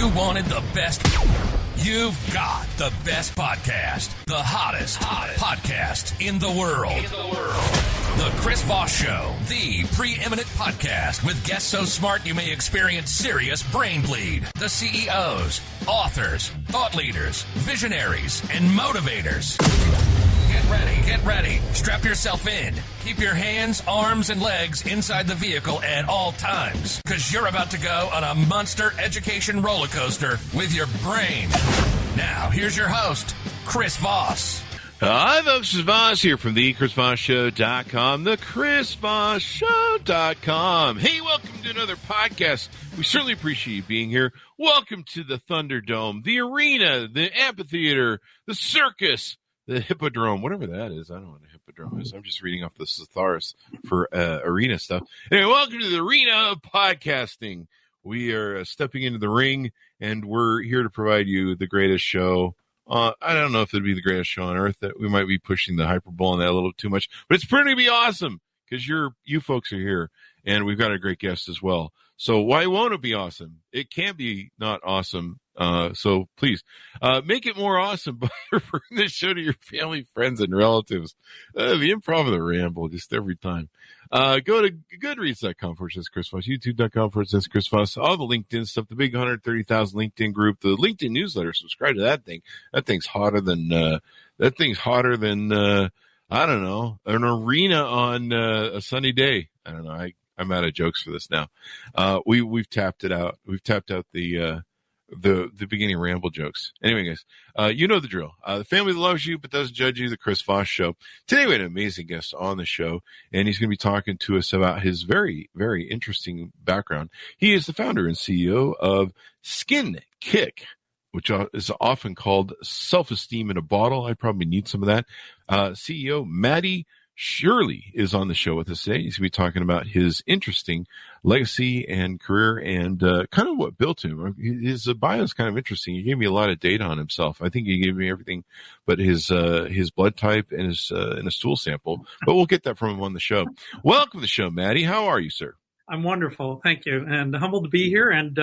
You wanted the best. You've got the best podcast. The hottest podcast in the world. The Chris Voss Show. The preeminent podcast with guests so smart you may experience serious brain bleed. The CEOs, authors, thought leaders, visionaries, and motivators. Get ready. Strap yourself in. Keep your hands, arms, and legs inside the vehicle at all times, because you're about to go on a monster education roller coaster with your brain. Now, here's your host, Chris Voss. Hi, folks. This is Voss here from the ChrisVossShow.com, the ChrisVossShow.com. Hey, welcome to another podcast. We certainly appreciate you being here. Welcome to the Thunderdome, the arena, the amphitheater, the circus, the hippodrome, whatever that is. I don't know what a hippodrome is. I'm just reading off the thesaurus for arena stuff. Anyway, welcome to the arena of podcasting. We are stepping into the ring, and we're here to provide you the greatest show. I don't know if it'd be the greatest show on earth. That we might be pushing the hyperbole on that a little too much, but it's pretty to be awesome because you folks are here, and we've got a great guest as well. So why won't it be awesome? It can't be not awesome. So please make it more awesome by referring this show to your family, friends, and relatives. The Improv of the Ramble, just every time. Go to goodreads.com/Chris Voss, youtube.com/Chris Voss, all the LinkedIn stuff, the big 130,000 LinkedIn group, the LinkedIn newsletter. Subscribe to that thing. That thing's hotter than I don't know, an arena on a sunny day. I don't know. I'm out of jokes for this now. We've tapped it out. We've tapped out the beginning ramble jokes. Anyway, guys, you know the drill. The family that loves you but doesn't judge you, the Chris Voss Show. Today we had an amazing guest on the show, and he's going to be talking to us about his very, very interesting background. He is the founder and CEO of SkinKick, which is often called self-esteem in a bottle. I probably need some of that. CEO Matty Schirle is on the show with us today. He's going to be talking about his interesting legacy and career and kind of what built him. His bio is kind of interesting. He gave me a lot of data on himself. I think he gave me everything but his blood type and his stool sample. But we'll get that from him on the show. Welcome to the show, Matty. How are you, sir? I'm wonderful. Thank you. And humbled to be here. And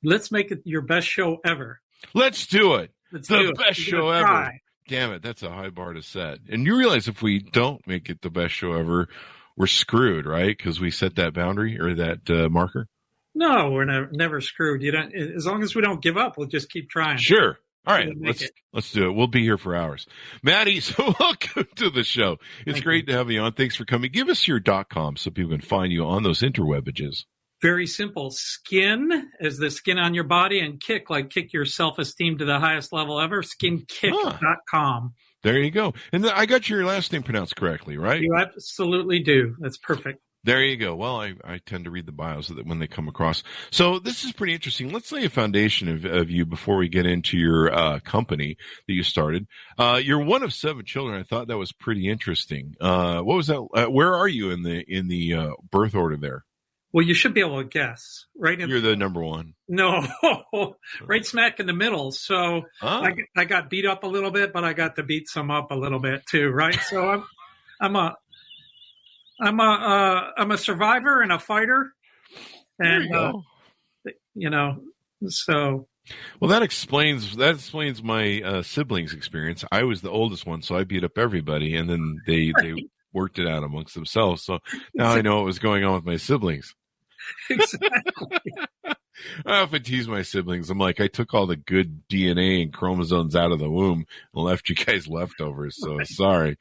let's make it your best show ever. Let's do it. Let's do it. Best show ever. Damn it, that's a high bar to set. And you realize if we don't make it the best show ever, we're screwed, right? Because we set that boundary or that marker. No, we're never screwed. You don't. As long as we don't give up, we'll just keep trying. Sure. All right, let's do it. We'll be here for hours. Matty, so welcome to the show. It's great to have you on. Thanks for coming. Give us your .com so people can find you on those interwebages. Very simple. Skin is the skin on your body, and kick, like kick your self-esteem to the highest level ever, SkinKick.com. There you go. And I got your last name pronounced correctly, right? You absolutely do. That's perfect. There you go. Well, I tend to read the bios when they come across. So this is pretty interesting. Let's lay a foundation of you before we get into your company that you started. You're one of 7 children. I thought that was pretty interesting. What was that? Where are you in the birth order there? Well, you should be able to guess. You're the number one. No, right smack in the middle. So I got beat up a little bit, but I got to beat some up a little bit too, right? So I'm a survivor and a fighter, and so. Well, that explains my siblings' experience. I was the oldest one, so I beat up everybody, and then they worked it out amongst themselves. So now I know what was going on with my siblings. Exactly. I often tease my siblings. I'm like, I took all the good DNA and chromosomes out of the womb and left you guys leftovers. So sorry,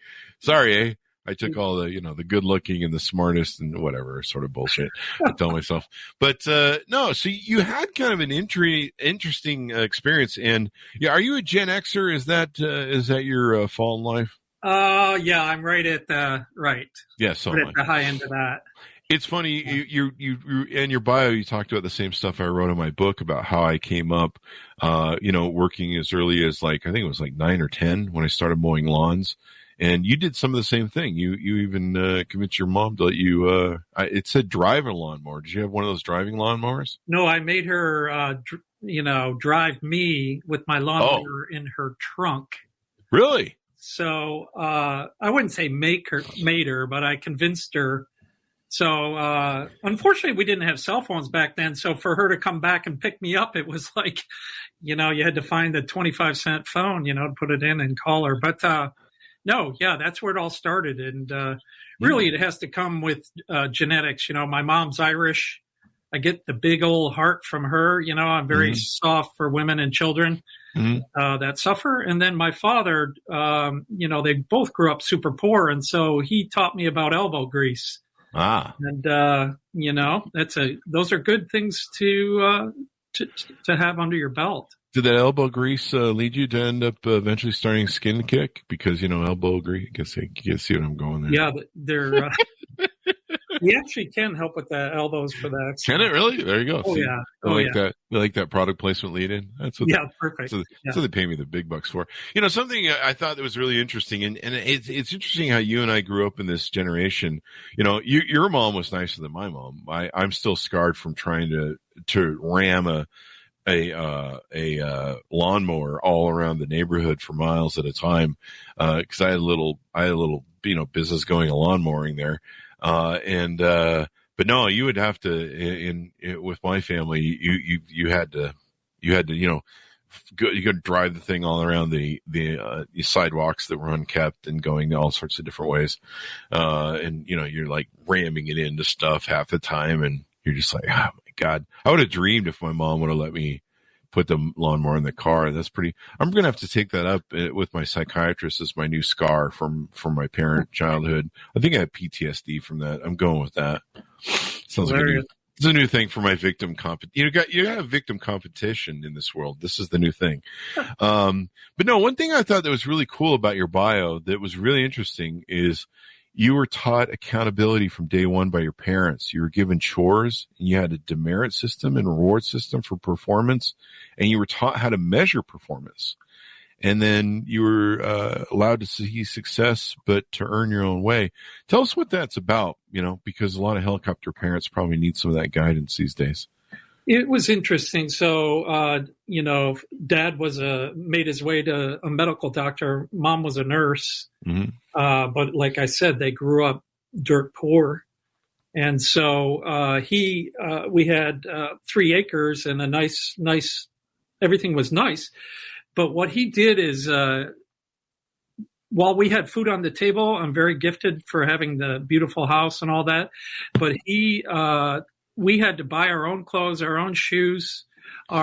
eh? I took all the, the good looking and the smartest and whatever sort of bullshit I tell myself. But no, so you had kind of an interesting experience. And yeah, are you a Gen Xer? Is that your fall in life? Yeah, I'm right at the right. Yeah, so right at the high end of that. It's funny, you in your bio, you talked about the same stuff I wrote in my book about how I came up, working as early as I think it was 9 or 10 when I started mowing lawns. And you did some of the same thing. You even convinced your mom to let you, it said drive a lawnmower. Did you have one of those driving lawnmowers? No, I made her, drive me with my lawnmower in her trunk. Really? So I wouldn't say made her, but I convinced her So, unfortunately, we didn't have cell phones back then. So for her to come back and pick me up, it was like, you had to find the 25-cent phone, put it in and call her. But, no, yeah, that's where it all started. And, really it has to come with, genetics. My mom's Irish. I get the big old heart from her. I'm very soft for women and children, that suffer. And then my father, they both grew up super poor. And so he taught me about elbow grease. And, those are good things to have under your belt. Did that elbow grease lead you to end up eventually starting SkinKick? Because, elbow grease, I guess you see what I'm going there. Yeah, they're, we actually can help with the elbows for that. Can it really? There you go. Oh, see, yeah. That. I like that product placement lead in. That's what perfect. So they pay me the big bucks for. Something I thought that was really interesting, and it's interesting how you and I grew up in this generation. Your mom was nicer than my mom. I'm still scarred from trying to ram a lawnmower all around the neighborhood for miles at a time, because I had a little business going, a lawn mowing there, but no, you would have to with my family, you had to go, you could drive the thing all around the sidewalks that were unkept and going all sorts of different ways, and you're like ramming it into stuff half the time, and you're just like, oh my God, I would have dreamed if my mom would have let me put the lawnmower in the car. I'm going to have to take that up with my psychiatrist as my new scar from my parent childhood. I think I have PTSD from that. I'm going with that. Sounds like it's a new thing for my victim you got a victim competition in this world. This is the new thing. But no, one thing I thought that was really cool about your bio that was really interesting is you were taught accountability from day one by your parents. You were given chores, and you had a demerit system and reward system for performance, and you were taught how to measure performance. And then you were allowed to see success, but to earn your own way. Tell us what that's about, because a lot of helicopter parents probably need some of that guidance these days. It was interesting. So, Dad made his way to a medical doctor. Mom was a nurse. Mm-hmm. But like I said, they grew up dirt poor. And so, we had 3 acres and a nice, everything was nice. But what he did is, while we had food on the table, I'm very gifted for having the beautiful house and all that. But we had to buy our own clothes, our own shoes. He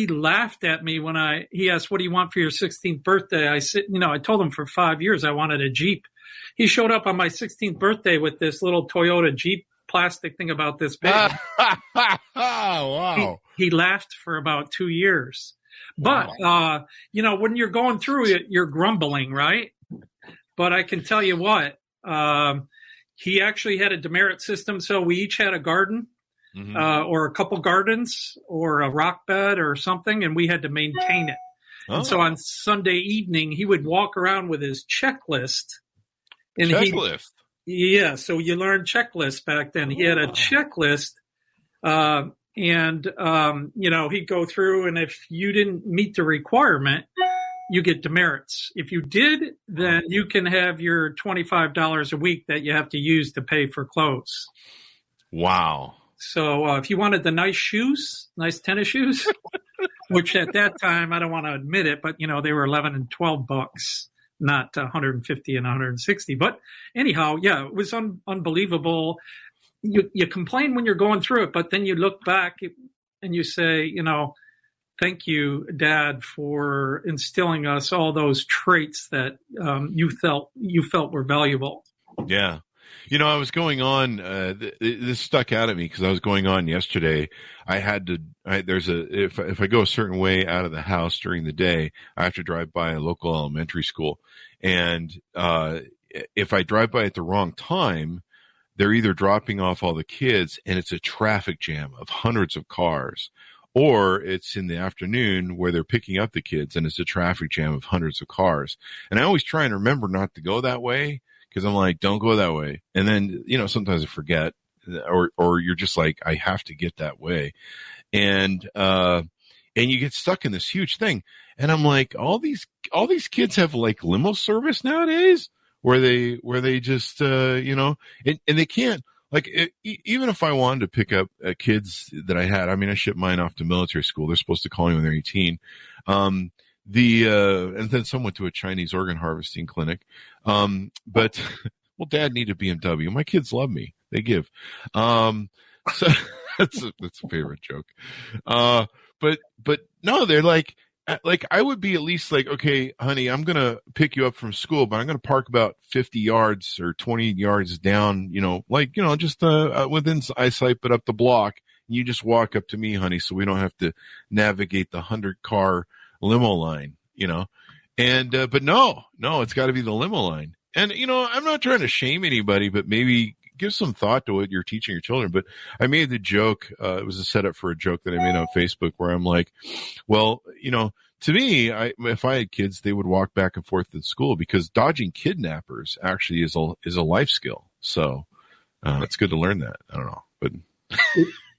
laughed at me when he asked, what do you want for your 16th birthday? I said, I told him for 5 years I wanted a Jeep. He showed up on my 16th birthday with this little Toyota Jeep plastic thing about this big. Wow. He laughed for about 2 years. But, when you're going through it, you're grumbling, right? But I can tell you what, he actually had a demerit system. So we each had a garden, or a couple gardens or a rock bed or something, and we had to maintain it. Oh. And so on Sunday evening, he would walk around with his checklist. And so you learned checklists back then. He had a checklist, he'd go through, and if you didn't meet the requirement, you get demerits. If you did, then you can have your $25 a week that you have to use to pay for clothes. Wow. So if you wanted the nice tennis shoes, which at that time, I don't want to admit it, but they were $11 and $12, not 150 and 160. But anyhow, yeah, it was unbelievable. You complain when you're going through it, but then you look back and you say, thank you, Dad, for instilling us all those traits that you felt were valuable. Yeah. I was going on, this stuck out at me because I was going on yesterday. If I go a certain way out of the house during the day, I have to drive by a local elementary school. And if I drive by at the wrong time, they're either dropping off all the kids and it's a traffic jam of hundreds of cars, or it's in the afternoon where they're picking up the kids and it's a traffic jam of hundreds of cars. And I always try and remember not to go that way because I'm like, don't go that way. And then, sometimes I forget or you're just like, I have to get that way. And you get stuck in this huge thing. And I'm like, all these kids have like limo service nowadays. where they just and they can't, like, even if I wanted to pick up kids that I had, I mean, I shipped mine off to military school. They're supposed to call me when they're 18. And then some went to a Chinese organ harvesting clinic. But well, Dad needed a BMW. My kids love me. They give. So that's a favorite joke. But no, they're like I would be at least like, okay, honey, I'm going to pick you up from school, but I'm going to park about 50 yards or 20 yards down, just within eyesight, but up the block. And you just walk up to me, honey, so we don't have to navigate the 100-car limo line, And, but no, it's got to be the limo line. And, I'm not trying to shame anybody, but maybe give some thought to what you're teaching your children. But I made the joke, it was a setup for a joke that I made on Facebook where I'm like, well, to me, if I had kids, they would walk back and forth to school because dodging kidnappers actually is a life skill. So it's good to learn that. I don't know, but.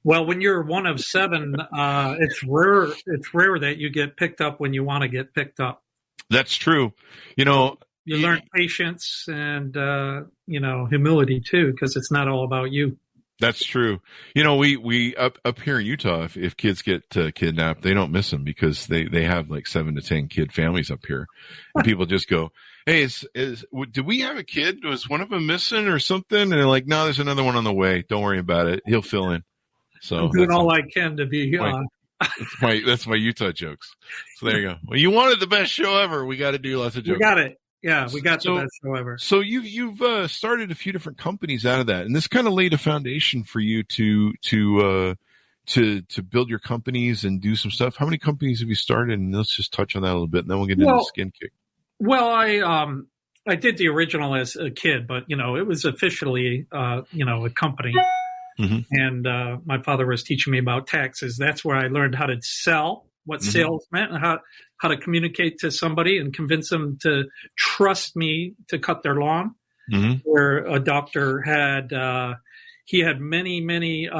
Well, when you're one of 7, it's rare that you get picked up when you want to get picked up. That's true. You learn patience and, humility too, because it's not all about you. That's true. We up here in Utah, if kids get kidnapped, they don't miss them because they have like 7 to 10 kid families up here. And people just go, hey, did we have a kid? Was one of them missing or something? And they're like, no, there's another one on the way. Don't worry about it. He'll fill in. So I'm doing all I can to be that's my Utah jokes. So there you go. Well, you wanted the best show ever. We got to do lots of jokes. We got it. Yeah, we got the best show ever. So you've started a few different companies out of that, and this kind of laid a foundation for you to build your companies and do some stuff. How many companies have you started? And let's just touch on that a little bit, and then we'll get into SkinKick. Well, I did the original as a kid, but it was officially a company. Mm-hmm. And my father was teaching me about taxes. That's where I learned how to sell, what mm-hmm. sales meant, and how to communicate to somebody and convince them to trust me to cut their lawn. Mm-hmm. Where a doctor had he had many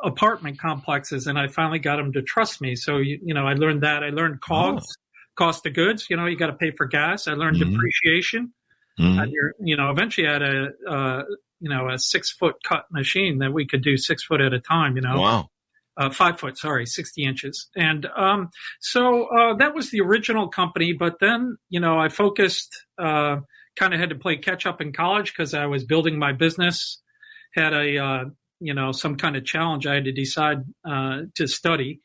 apartment complexes, and I finally got him to trust me. So I learned that. I learned cost of goods. You got to pay for gas. I learned mm-hmm. depreciation. Mm-hmm. Eventually I had a 6-foot cut machine that we could do 6 foot at a time, Wow. 5 foot, 60 inches. And, so that was the original company. But then, I focused, kind of had to play catch up in college because I was building my business, had some kind of challenge. I had to decide, to study.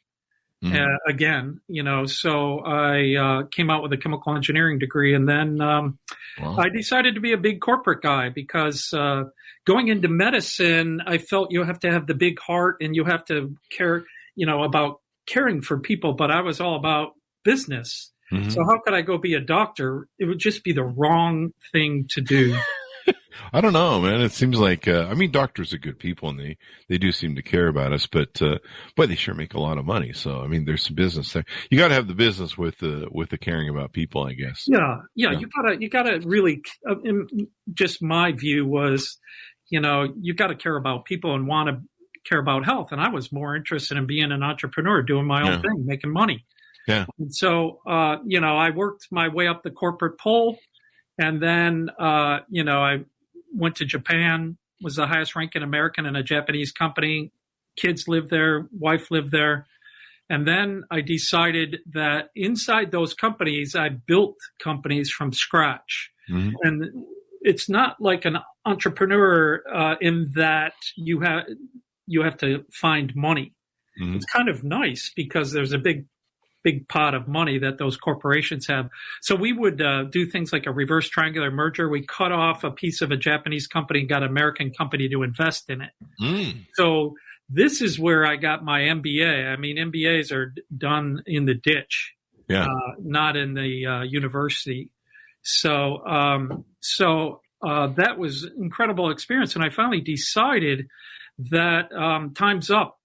Again, so I came out with a chemical engineering degree, and then wow. I decided to be a big corporate guy because going into medicine, I felt you have to have the big heart and you have to care, about caring for people. But I was all about business. Mm-hmm. So how could I go be a doctor? It would just be the wrong thing to do. I don't know, man. It seems like, doctors are good people and they do seem to care about us, but, boy, they sure make a lot of money. So, there's some business there. You got to have the business with the caring about people, I guess. Yeah. You gotta really, just my view was, you got to care about people and want to care about health. And I was more interested in being an entrepreneur, doing my own thing, making money. Yeah. And so, I worked my way up the corporate pole. And then, I went to Japan, was the highest ranking American in a Japanese company. Kids lived there, wife lived there. And then I decided that inside those companies, I built companies from scratch. Mm-hmm. And it's not like an entrepreneur in that you have to find money. Mm-hmm. It's kind of nice because there's a big pot of money that those corporations have. So we would do things like a reverse triangular merger. We cut off a piece of a Japanese company and got an American company to invest in it. Mm. So this is where I got my MBA. MBAs are done in the ditch, not in the university. So that was an incredible experience. And I finally decided that time's up.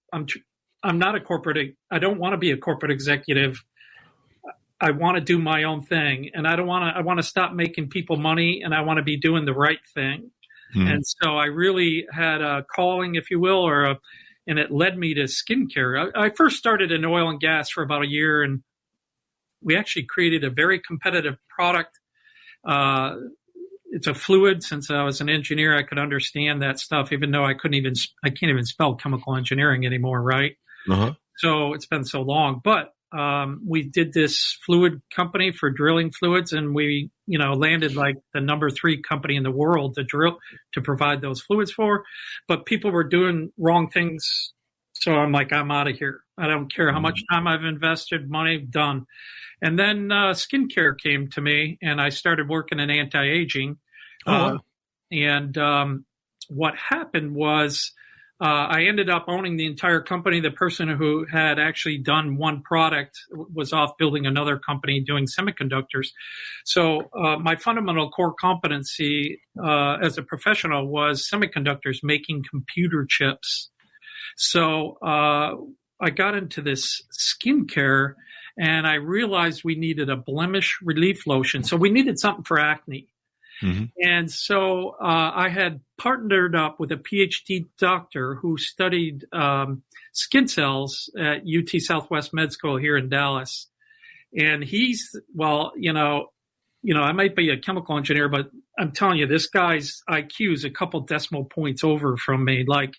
I'm not a corporate. I don't want to be a corporate executive. I want to do my own thing, and I want to stop making people money, and I want to be doing the right thing. Mm-hmm. And so I really had a calling, if you will, and it led me to skincare. I first started in oil and gas for about a year, and we actually created a very competitive product. it's a fluid. Since I was an engineer, I could understand that stuff, even though I can't even spell chemical engineering anymore, right? Uh-huh. So it's been so long. But we did this fluid company for drilling fluids, and we, landed like the number 3 company in the world to provide those fluids for. But people were doing wrong things. So I'm like, I'm out of here. I don't care how much time I've invested, money, done. And then skincare came to me, and I started working in anti-aging. Wow. And what happened was I ended up owning the entire company. The person who had actually done one product was off building another company doing semiconductors. So my fundamental core competency as a professional was semiconductors, making computer chips. So I got into this skincare, and I realized we needed a blemish relief lotion. So we needed something for acne. Mm-hmm. And so I had partnered up with a PhD doctor who studied skin cells at UT Southwest Med School here in Dallas. And he's, I might be a chemical engineer, but I'm telling you, this guy's IQ is a couple decimal points over from me. Like,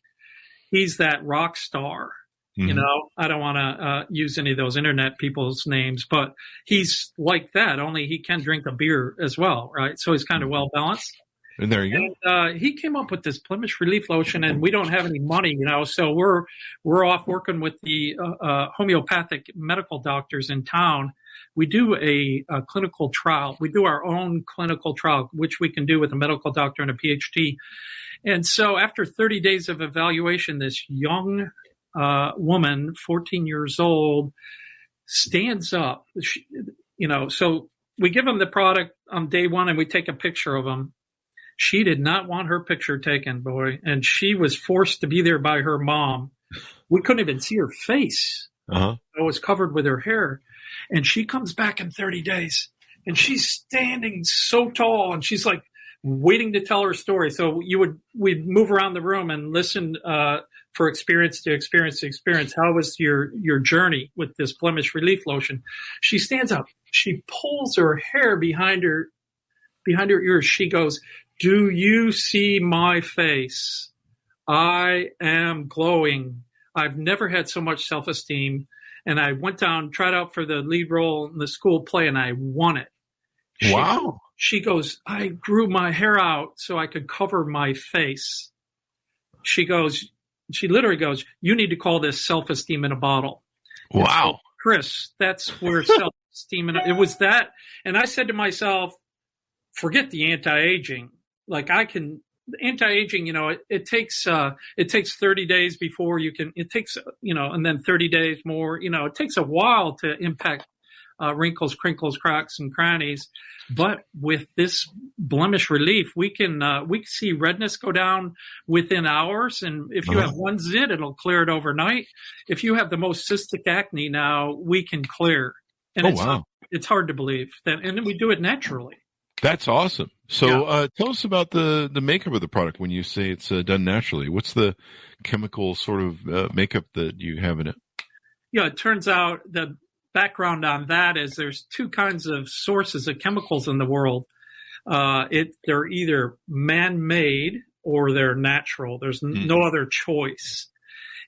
he's that rock star. Mm-hmm. I don't want to use any of those internet people's names, but he's like that, only he can drink a beer as well, right? So he's kind of well balanced. And there you go. And he came up with this blemish relief lotion, and we don't have any money, so we're off working with the homeopathic medical doctors in town. We do a clinical trial. We do our own clinical trial, which we can do with a medical doctor and a PhD. And so after 30 days of evaluation, this young woman, 14 years old, stands up. So we give them the product on day one, and we take a picture of them. She did not want her picture taken, boy, and she was forced to be there by her mom. We couldn't even see her face. Uh-huh. It was covered with her hair. And she comes back in 30 days, and she's standing so tall, and she's like waiting to tell her story. So we'd move around the room and listen for experience to experience to experience. How was your journey with this blemish relief lotion? She stands up. She pulls her hair behind her ears. She goes, "Do you see my face? I am glowing. I've never had so much self-esteem. And I went down, tried out for the lead role in the school play, and I won it." Wow. She goes, "I grew my hair out so I could cover my face." She literally goes, "You need to call this self-esteem in a bottle." Wow. So, Chris, that's where self-esteem, it was that. And I said to myself, forget the anti-aging. Like, anti-aging, it takes 30 days before you can, it takes, and then 30 days more, it takes a while to impact wrinkles, crinkles, cracks, and crannies. But with this blemish relief, we can see redness go down within hours. And if you have one zit, it'll clear it overnight. If you have the most cystic acne now, we can clear. And it's hard to believe that. And then we do it naturally. That's awesome. So tell us about the makeup of the product when you say it's done naturally. What's the chemical sort of makeup that you have in it? Yeah, it turns out the background on that is there's two kinds of sources of chemicals in the world. They're either man-made or they're natural. There's no other choice.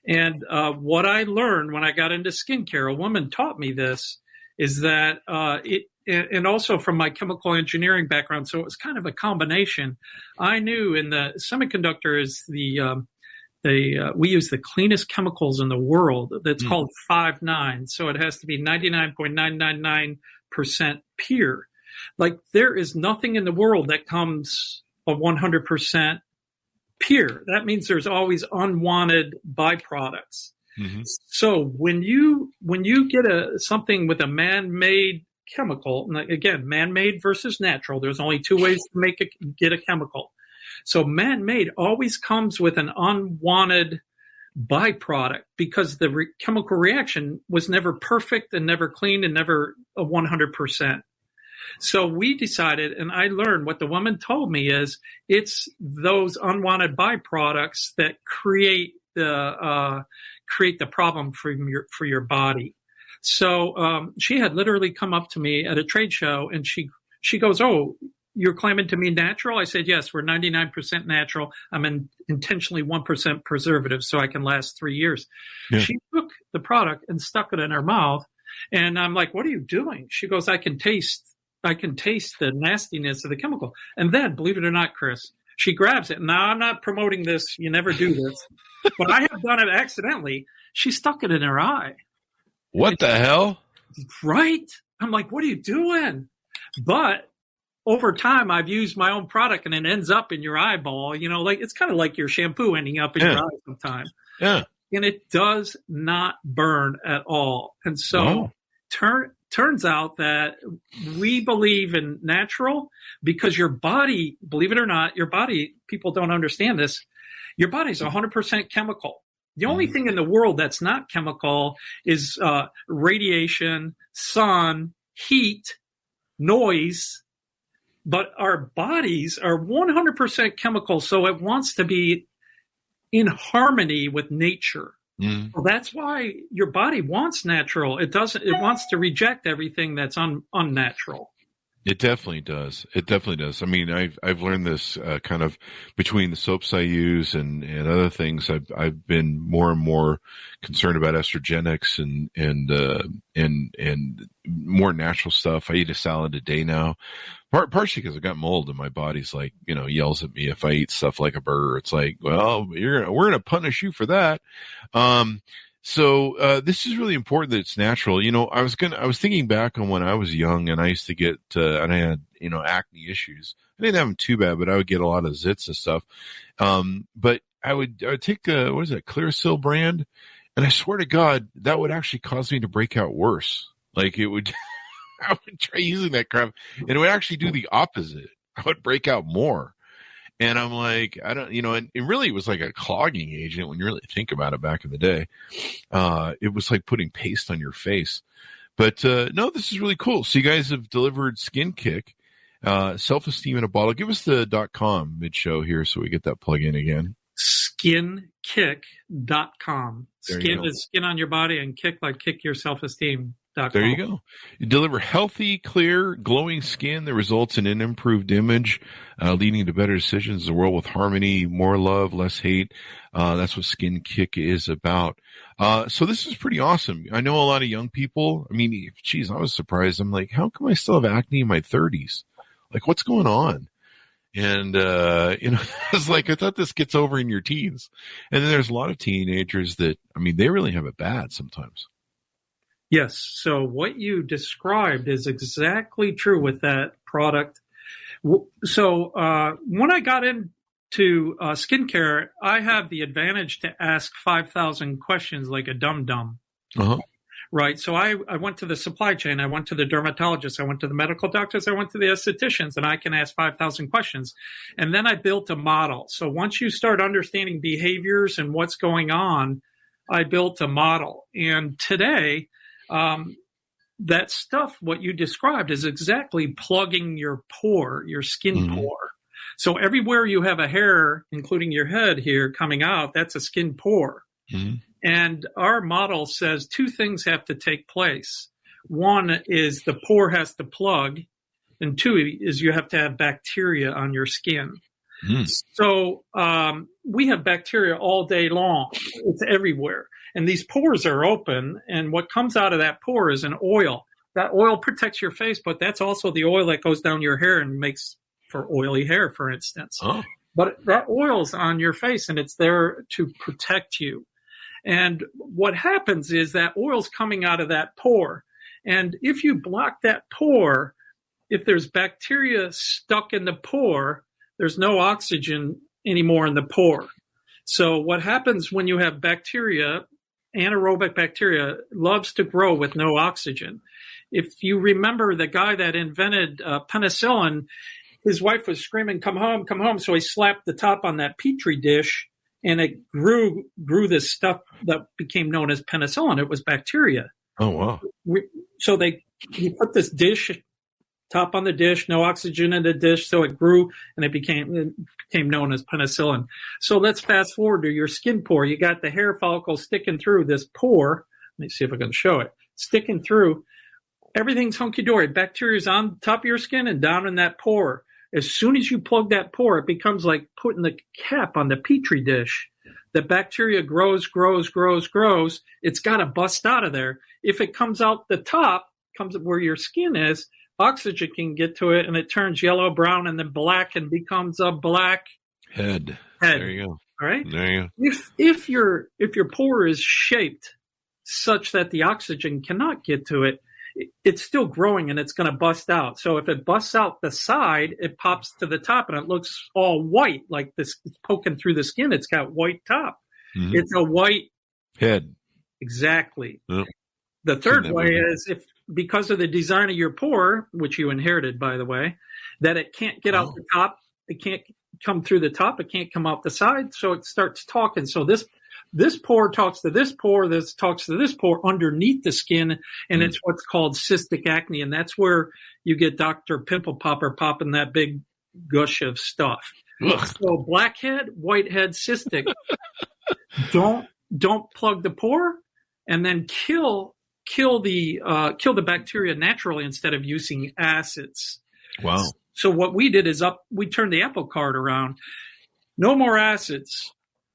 And what I learned when I got into skincare, a woman taught me this, is that and also from my chemical engineering background, so it was kind of a combination. I knew in the semiconductor is we use the cleanest chemicals in the world. That's called 5-9. So it has to be 99.999% pure. Like, there is nothing in the world that comes a 100% pure. That means there's always unwanted byproducts. Mm-hmm. So when you get something with a man-made chemical, again, man-made versus natural, there's only two ways to get a chemical. So man-made always comes with an unwanted byproduct because the chemical reaction was never perfect and never clean and never a 100%. So we decided, and I learned what the woman told me is it's those unwanted byproducts that create the problem for your body. So she had literally come up to me at a trade show, and she goes, "Oh, you're claiming to me natural? I said, yes, we're 99% natural. I'm intentionally 1% preservative so I can last 3 years. Yeah. She took the product and stuck it in her mouth. And I'm like, what are you doing? She goes, I can taste the nastiness of the chemical. And then, believe it or not, Chris, she grabs it. Now, I'm not promoting this. You never do this. But I have done it accidentally. She stuck it in her eye. What the hell? Right? I'm like, what are you doing? But over time, I've used my own product and it ends up in your eyeball. Like it's kind of like your shampoo ending up in your eye sometimes. Yeah. And it does not burn at all. And so turns out that we believe in natural because your body, believe it or not, people don't understand this, your body's 100% chemical. The only thing in the world that's not chemical is radiation, sun, heat, noise. But our bodies are 100% chemical, so it wants to be in harmony with nature. So that's why your body wants natural. It wants to reject everything that's unnatural. It definitely does. I mean, I've learned this kind of between the soaps I use and other things. I've been more and more concerned about estrogenics and more natural stuff. I eat a salad a day now, partially because I got mold and my body's like, yells at me if I eat stuff like a burger. It's like, well, we're gonna punish you for that. So this is really important that it's natural. I was thinking back on when I was young and I used to get, and I had, acne issues. I didn't have them too bad, but I would get a lot of zits and stuff. But I would take Clearasil brand, and I swear to God, that would actually cause me to break out worse. Like it would, I would try using that crap and it would actually do the opposite. I would break out more. And I'm like, I don't, and it really was like a clogging agent when you really think about it back in the day. It was like putting paste on your face. But no, this is really cool. So you guys have delivered SkinKick, self-esteem in a bottle. Give us the .com mid-show here so we get that plug in again. SkinKick.com. Skin is skin on your body and kick like kick your self-esteem. There you go. You deliver healthy, clear, glowing skin that results in an improved image, leading to better decisions in a world with harmony, more love, less hate. That's what SkinKick is about. So this is pretty awesome. I know a lot of young people. I mean, geez, I was surprised. I'm like, how come I still have acne in my 30s? Like, what's going on? And, it's like, I thought this gets over in your teens. And then there's a lot of teenagers that, they really have it bad sometimes. Yes. So what you described is exactly true with that product. So when I got into skincare, I have the advantage to ask 5,000 questions like a dum-dum. Uh-huh. Right. So I went to the supply chain. I went to the dermatologist. I went to the medical doctors. I went to the estheticians, and I can ask 5,000 questions. And then I built a model. So once you start understanding behaviors and what's going on, I built a model. And today, that stuff, what you described, is exactly plugging your pore, your skin pore. So everywhere you have a hair, including your head here coming out, that's a skin pore. And our model says two things have to take place. One is the pore has to plug, and two is you have to have bacteria on your skin. So we have bacteria all day long. It's everywhere. And these pores are open, and what comes out of that pore is an oil. That oil protects your face, but that's also the oil that goes down your hair and makes for oily hair, for instance. Oh. But that oil's on your face, and it's there to protect you. And what happens is that oil's coming out of that pore. And if you block that pore, if there's bacteria stuck in the pore, there's no oxygen anymore in the pore. So what happens when you have bacteria, anaerobic bacteria, loves to grow with no oxygen. If you remember the guy that invented penicillin, his wife was screaming, come home, come home. So he slapped the top on that Petri dish, and it grew this stuff that became known as penicillin. It was bacteria. Oh, wow. So he put this dish, top on the dish, no oxygen in the dish, so it grew, and it became known as penicillin. So let's fast forward to your skin pore. You got the hair follicle sticking through this pore. Let me see if I can show it. Sticking through. Everything's hunky-dory. Bacteria's on top of your skin and down in that pore. As soon as you plug that pore, it becomes like putting the cap on the petri dish. The bacteria grows. It's got to bust out of there. If it comes out the top, comes where your skin is, oxygen can get to it, and it turns yellow, brown, and then black, and becomes a black head. head. There you go. All right. There you go. If your pore is shaped such that the oxygen cannot get to it, it's still growing and it's going to bust out. So if it busts out the side, it pops to the top and it looks all white, like this it's poking through the skin. It's got white top. Mm-hmm. It's a white head. Exactly. Yep. The third way is if because of the design of your pore, which you inherited, by the way, that it can't get out the top. It can't come through the top. It can't come out the side. So it starts talking. So this pore talks to this pore, this talks to this pore underneath the skin, and it's what's called cystic acne, and that's where you get Dr. Pimple Popper popping that big gush of stuff. Ugh. So blackhead, whitehead, cystic. Don't plug the pore, and then kill the bacteria naturally instead of using acids. Wow. So what we did is we turned the apple cart around. No more acids.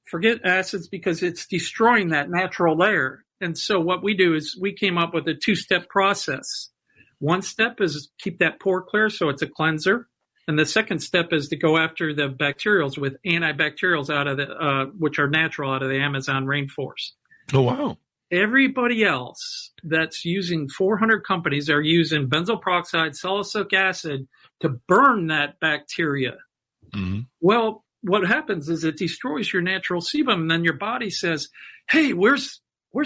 Forget acids because it's destroying that natural layer. And so what we do is we came up with a 2-step process. One step is keep that pore clear so it's a cleanser. And the second step is to go after the bacterials with antibacterials out of which are natural out of the Amazon rainforest. Oh, wow. Everybody else that's using 400 companies are using benzoyl peroxide, salicylic acid to burn that bacteria. Mm-hmm. Well, what happens is it destroys your natural sebum, and then your body says, hey, where's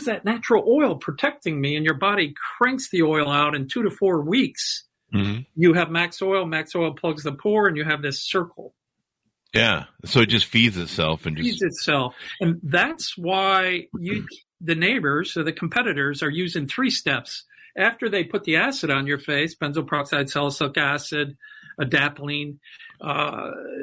that natural oil protecting me? And your body cranks the oil out in 2 to 4 weeks. Mm-hmm. You have max oil plugs the pore, and you have this circle. Yeah, so it just feeds itself. And that's why the neighbors or the competitors are using 3 steps. After they put the acid on your face, benzoyl peroxide, salicylic acid, adapalene,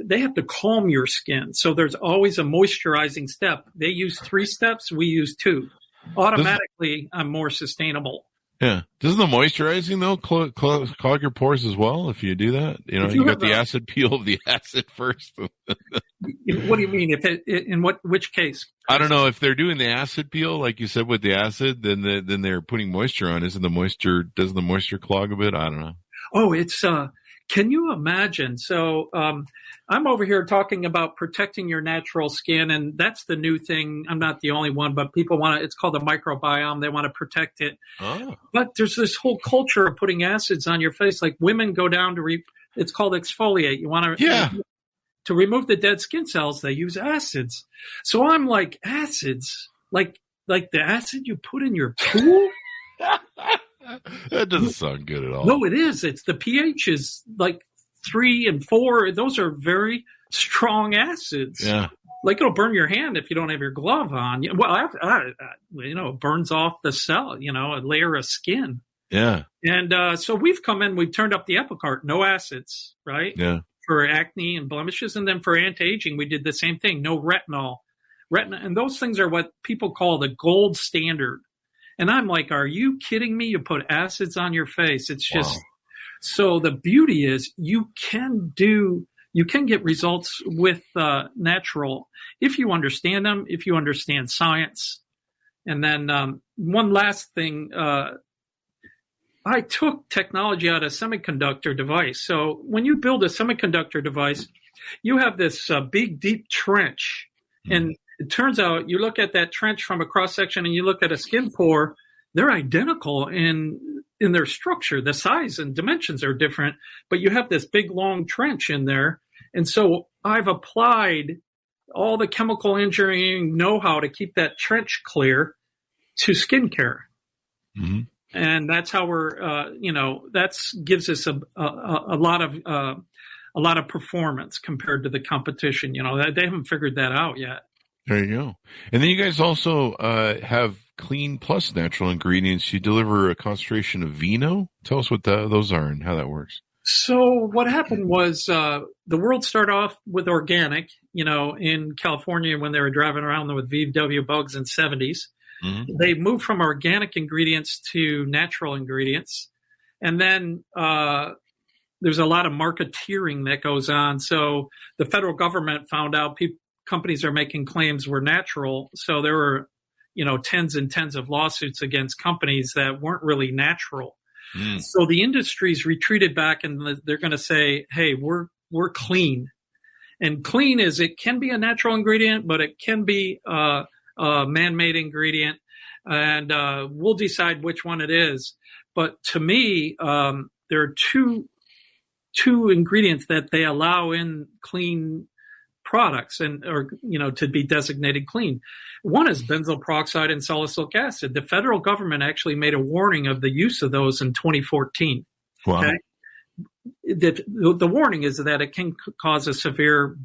they have to calm your skin. So there's always a moisturizing step. They use 3 steps. We use 2. Automatically, I'm more sustainable. Yeah. Doesn't the moisturizing, though, clog your pores as well if you do that? You got the acid peel of the acid first. What do you mean? Which case? I don't know. If they're doing the acid peel, like you said, with the acid, then they're putting moisture on. Doesn't the moisture clog a bit? I don't know. Oh, it's can you imagine? So I'm over here talking about protecting your natural skin, and that's the new thing. I'm not the only one, but people want to, it's called the microbiome. They want to protect it. Oh. But there's this whole culture of putting acids on your face. Like women go down to, it's called exfoliate. You want to remove the dead skin cells, they use acids. So I'm like, acids? Like the acid you put in your pool? That doesn't sound good at all. No, it is. It's the pH is like 3 and 4. Those are very strong acids. Yeah. Like it'll burn your hand if you don't have your glove on. Well, it burns off the cell, a layer of skin. Yeah. And so we've come in, we've turned up the apple cart, no acids, right? Yeah. For acne and blemishes. And then for anti-aging, we did the same thing. No retinol. And those things are what people call the gold standard. And I'm like, are you kidding me? You put acids on your face. It's just, so the beauty is you can get results with natural if you understand them, if you understand science. And then one last thing, I took technology out of a semiconductor device. So when you build a semiconductor device, you have this big, deep trench. And it turns out you look at that trench from a cross-section and you look at a skin pore, they're identical in their structure. The size and dimensions are different, but you have this big, long trench in there. And so I've applied all the chemical engineering know-how to keep that trench clear to skincare. Mm-hmm. And that's how we're, that gives us a lot of performance compared to the competition. They haven't figured that out yet. There you go. And then you guys also have clean plus natural ingredients. You deliver a concentration of vino. Tell us what those are and how that works. So what happened was the world started off with organic, in California when they were driving around with VW bugs in the 70s. Mm-hmm. They moved from organic ingredients to natural ingredients. And then there's a lot of marketeering that goes on. So the federal government found out companies are making claims were natural. So there were, tens and tens of lawsuits against companies that weren't really natural. So the industry's retreated back and they're going to say, hey, we're clean. And clean it can be a natural ingredient, but it can be a man-made ingredient. And we'll decide which one it is. But to me, there are two ingredients that they allow in clean products or to be designated clean. One is benzoyl peroxide and salicylic acid. The federal government actually made a warning of the use of those in 2014. Wow. Okay? The warning is that it can cause a severe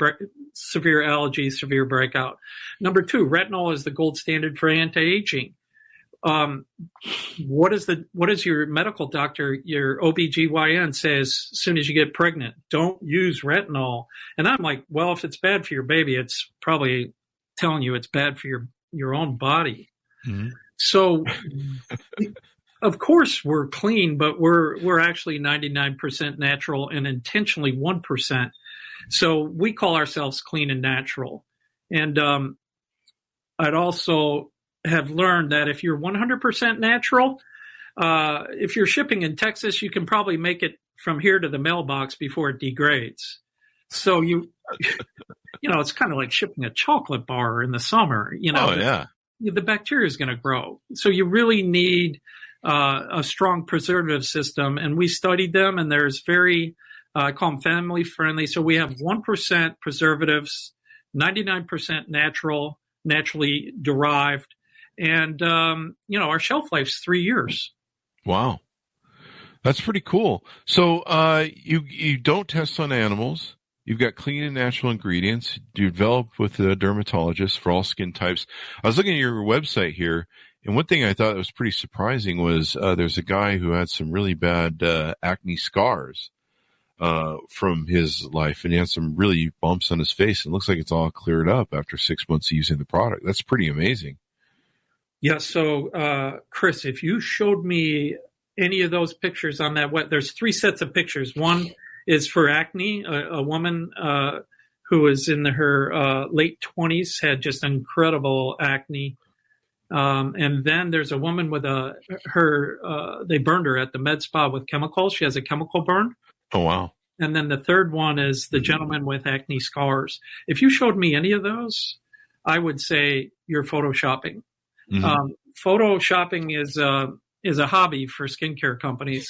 allergy, severe breakout. Number two, retinol is the gold standard for anti-aging. What is your medical doctor, your OBGYN says as soon as you get pregnant, don't use retinol. And I'm like, well, if it's bad for your baby, it's probably telling you it's bad for your own body. Mm-hmm. So of course we're clean, but we're actually 99% natural and intentionally 1%. So we call ourselves clean and natural. And I'd also have learned that if you're 100% natural, if you're shipping in Texas, you can probably make it from here to the mailbox before it degrades. So it's kind of like shipping a chocolate bar in the summer. Oh, yeah. The bacteria is going to grow. So you really need a strong preservative system. And we studied them, and there's I call them family friendly. So we have 1% preservatives, 99% natural, naturally derived. And, our shelf life's 3 years. Wow. That's pretty cool. So you don't test on animals. You've got clean and natural ingredients. You developed with a dermatologist for all skin types. I was looking at your website here, and one thing I thought was pretty surprising was there's a guy who had some really bad acne scars from his life, and he had some really bumps on his face. It looks like it's all cleared up after 6 months of using the product. That's pretty amazing. Yeah. So, Chris, if you showed me any of those pictures on that there's 3 sets of pictures. One is for acne, a woman who was in her late 20s, had just incredible acne. And then there's a woman with they burned her at the med spa with chemicals. She has a chemical burn. Oh, wow. And then the third one is the gentleman with acne scars. If you showed me any of those, I would say you're photoshopping. Mm-hmm. Photoshopping is a hobby for skincare companies.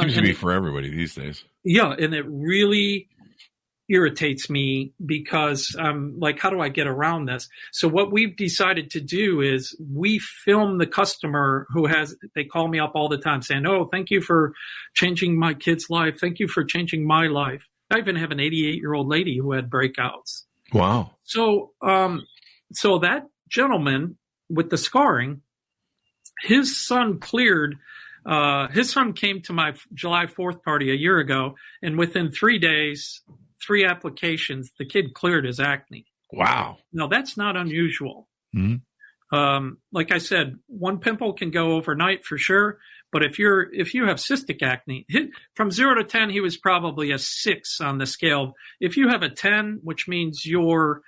Seems to be for everybody these days. Yeah, and it really irritates me because I'm like, how do I get around this? So what we've decided to do is we film the customer they call me up all the time saying, oh, thank you for changing my kid's life. Thank you for changing my life. I even have an 88-year-old lady who had breakouts. Wow. So that gentleman with the scarring, his son cleared. His son came to my July 4th party a year ago, and within 3 days, 3 applications, the kid cleared his acne. Wow. Now, that's not unusual. Mm-hmm. Like I said, one pimple can go overnight for sure, but if you have cystic acne, from 0 to 10, he was probably a 6 on the scale. If you have a 10, which means you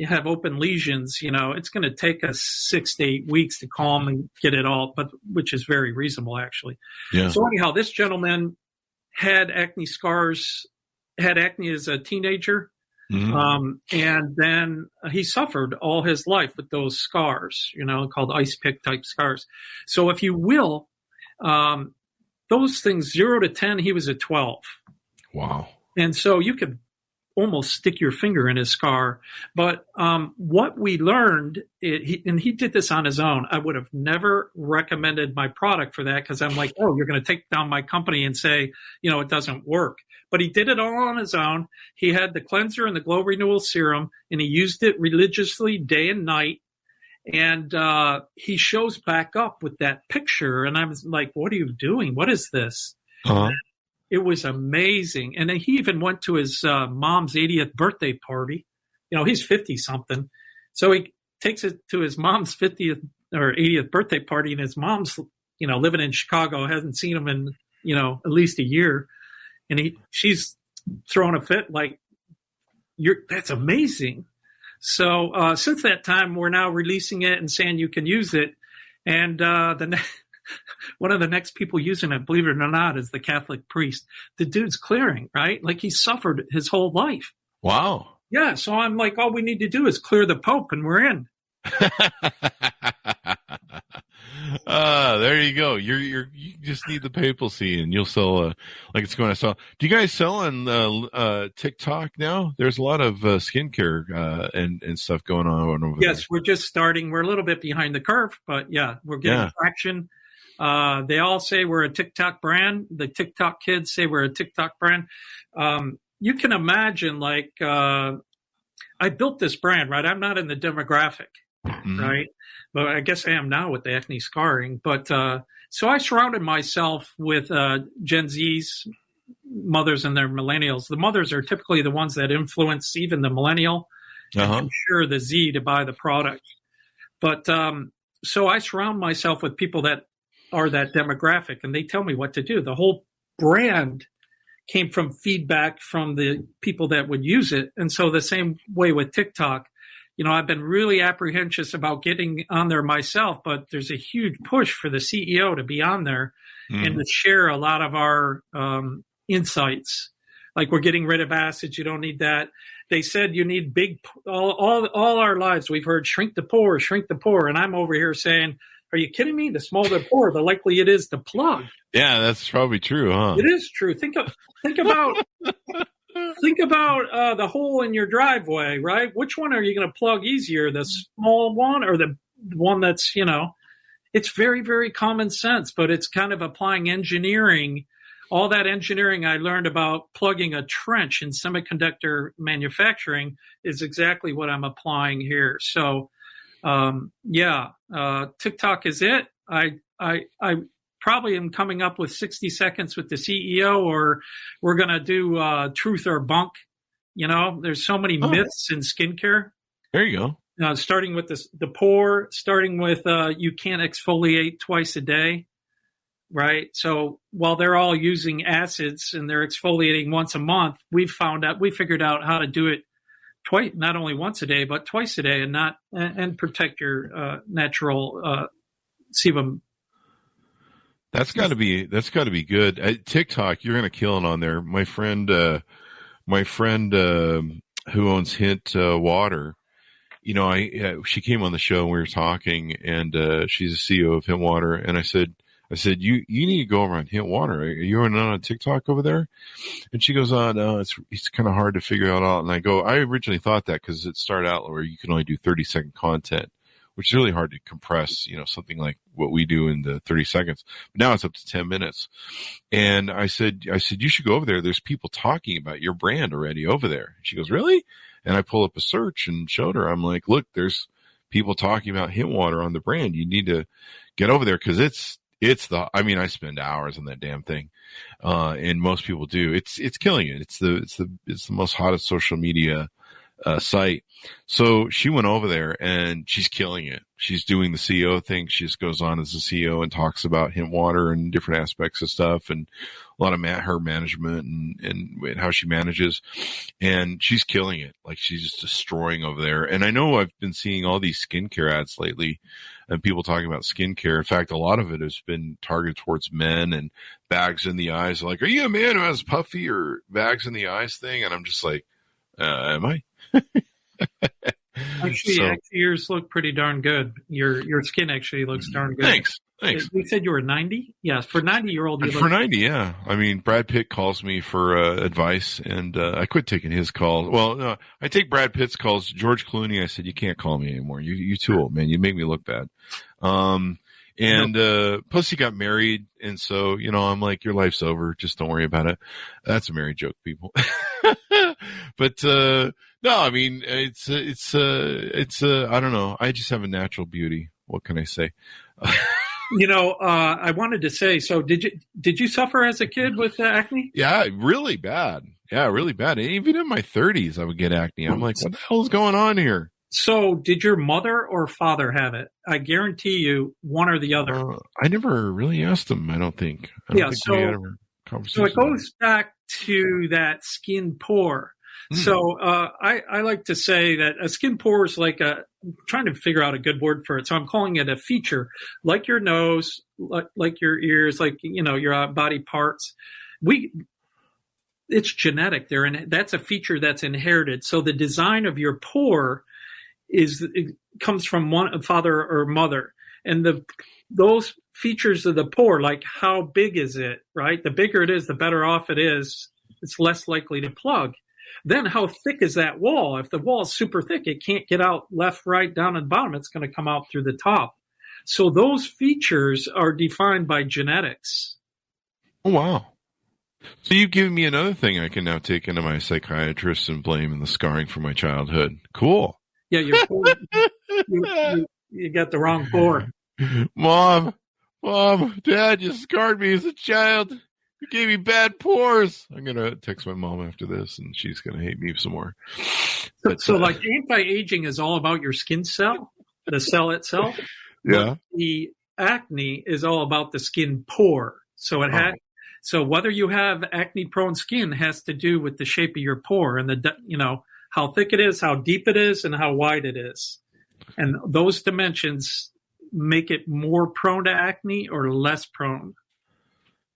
have open lesions, it's going to take us 6 to 8 weeks to calm and get it all, which is very reasonable, actually. Yeah. So anyhow, this gentleman had acne scars, had acne as a teenager, mm-hmm. And then he suffered all his life with those scars, called ice pick type scars. So if you will, those things 0 to 10, he was a 12. Wow. And so you could almost stick your finger in his scar. But what we learned, and he did this on his own. I would have never recommended my product for that because I'm like, oh, you're going to take down my company and say, it doesn't work. But he did it all on his own. He had the cleanser and the glow renewal serum, and he used it religiously day and night. And he shows back up with that picture. And I was like, what are you doing? What is this? Uh-huh. It was amazing. And then he even went to his mom's 80th birthday party. He's 50 something. So he takes it to his mom's 50th or 80th birthday party, and his mom's, living in Chicago, hasn't seen him in at least a year. And she's throwing a fit like, that's amazing. So since that time, we're now releasing it and saying you can use it. And one of the next people using it, believe it or not, is the Catholic priest. The dude's clearing, right? Like he suffered his whole life. Wow. Yeah. So I'm like, all we need to do is clear the Pope and we're in. There you go. You just need the papacy and you'll sell like it's going to sell. Do you guys sell on TikTok now? There's a lot of skincare and stuff going on over there. Yes, we're just starting. We're a little bit behind the curve, but yeah, we're getting traction. They all say we're a TikTok brand. The TikTok kids say we're a TikTok brand. You can imagine, like, I built this brand, right? I'm not in the demographic, right? But I guess I am now with the acne scarring. But so I surrounded myself with Gen Z's, mothers and their millennials. The mothers are typically the ones that influence even the millennial, and sure the Z to buy the product. But so I surround myself with people that are that demographic, and they tell me what to do. The whole brand came from feedback from the people that would use it. And so the same way with TikTok, I've been really apprehensive about getting on there myself, but there's a huge push for the CEO to be on there and to share a lot of our insights. Like we're getting rid of acids. You don't need that. They said you need all our lives. We've heard shrink the pore. And I'm over here saying, are you kidding me? The smaller the pore, the likely it is to plug. Yeah, that's probably true, huh? It is true. Think about the hole in your driveway, right? Which one are you going to plug easier, the small one or the one that's, it's very, very common sense, but it's kind of applying engineering. All that engineering I learned about plugging a trench in semiconductor manufacturing is exactly what I'm applying here. So, TikTok is it. I probably am coming up with 60 seconds with the CEO, or we're going to do truth or bunk. There's so many myths in skincare. There you go. Starting with the pore, starting with you can't exfoliate twice a day, right? So while they're all using acids and they're exfoliating once a month, we figured out how to do it twice, not only once a day, but twice a day, and protect your natural sebum. That's got to be good. At TikTok, you're going to kill it on there. My friend who owns Hint Water, she came on the show and we were talking, and she's the CEO of Hint Water, and I said, you need to go over on Hint Water. Are you on TikTok over there? And she goes, no, it's kind of hard to figure it out. And I go, I originally thought that because it started out where you can only do 30-second content, which is really hard to compress, something like what we do in the 30 seconds. But now it's up to 10 minutes. And I said, you should go over there. There's people talking about your brand already over there. She goes, really? And I pull up a search and showed her. I'm like, look, there's people talking about Hint Water on the brand. You need to get over there because I spend hours on that damn thing. And most people do. It's killing it. It's the most hottest social media site. So she went over there and she's killing it. She's doing the CEO thing. She just goes on as the CEO and talks about Hint Water and different aspects of stuff and a lot of her management and how she manages. And she's killing it. Like she's just destroying over there. And I know I've been seeing all these skincare ads lately and people talking about skincare. In fact, a lot of it has been targeted towards men and bags in the eyes. Like, are you a man who has puffy or bags in the eyes thing? And I'm just like, am I? Actually, yours look pretty darn good. Your skin actually looks darn good. Thanks. You said you were 90? Yes, for 90-year-old. For 90, yeah. I mean, Brad Pitt calls me for advice, and I quit taking his calls. Well, no, I take Brad Pitt's calls. George Clooney, I said, you can't call me anymore. You too old, man. You make me look bad. Plus he got married, and so, I'm like, your life's over. Just don't worry about it. That's a married joke, people. But no, I mean, it's I don't know. I just have a natural beauty. What can I say? I wanted to say, so did you suffer as a kid with acne? Yeah, really bad. Yeah, really bad. Even in my 30s, I would get acne. I'm like, what the hell is going on here? So did your mother or father have it? I guarantee you one or the other. I never really asked them, I don't think. We had a conversation. So it goes back to that skin pore. So I like to say that a skin pore is like I'm trying to figure out a good word for it. So I'm calling it a feature, like your nose, like your ears, like, your body parts. It's genetic there, and that's a feature that's inherited. So the design of your pore comes from one father or mother, and those features of the pore, like how big is it, right? The bigger it is, the better off it is. It's less likely to plug. Then how thick is that wall? If the wall is super thick, it can't get out left, right, down, and bottom. It's going to come out through the top. So those features are defined by genetics. Oh, wow. So you've given me another thing I can now take into my psychiatrist and blame in the scarring from my childhood. Cool. Yeah, you got the wrong pore. Mom, Dad, you scarred me as a child. You gave me bad pores. I'm going to text my mom after this, and she's going to hate me some more. So like anti-aging is all about your skin cell, the cell itself. Yeah. But the acne is all about the skin pore. So so whether you have acne-prone skin has to do with the shape of your pore and how thick it is, how deep it is, and how wide it is. And those dimensions make it more prone to acne or less prone.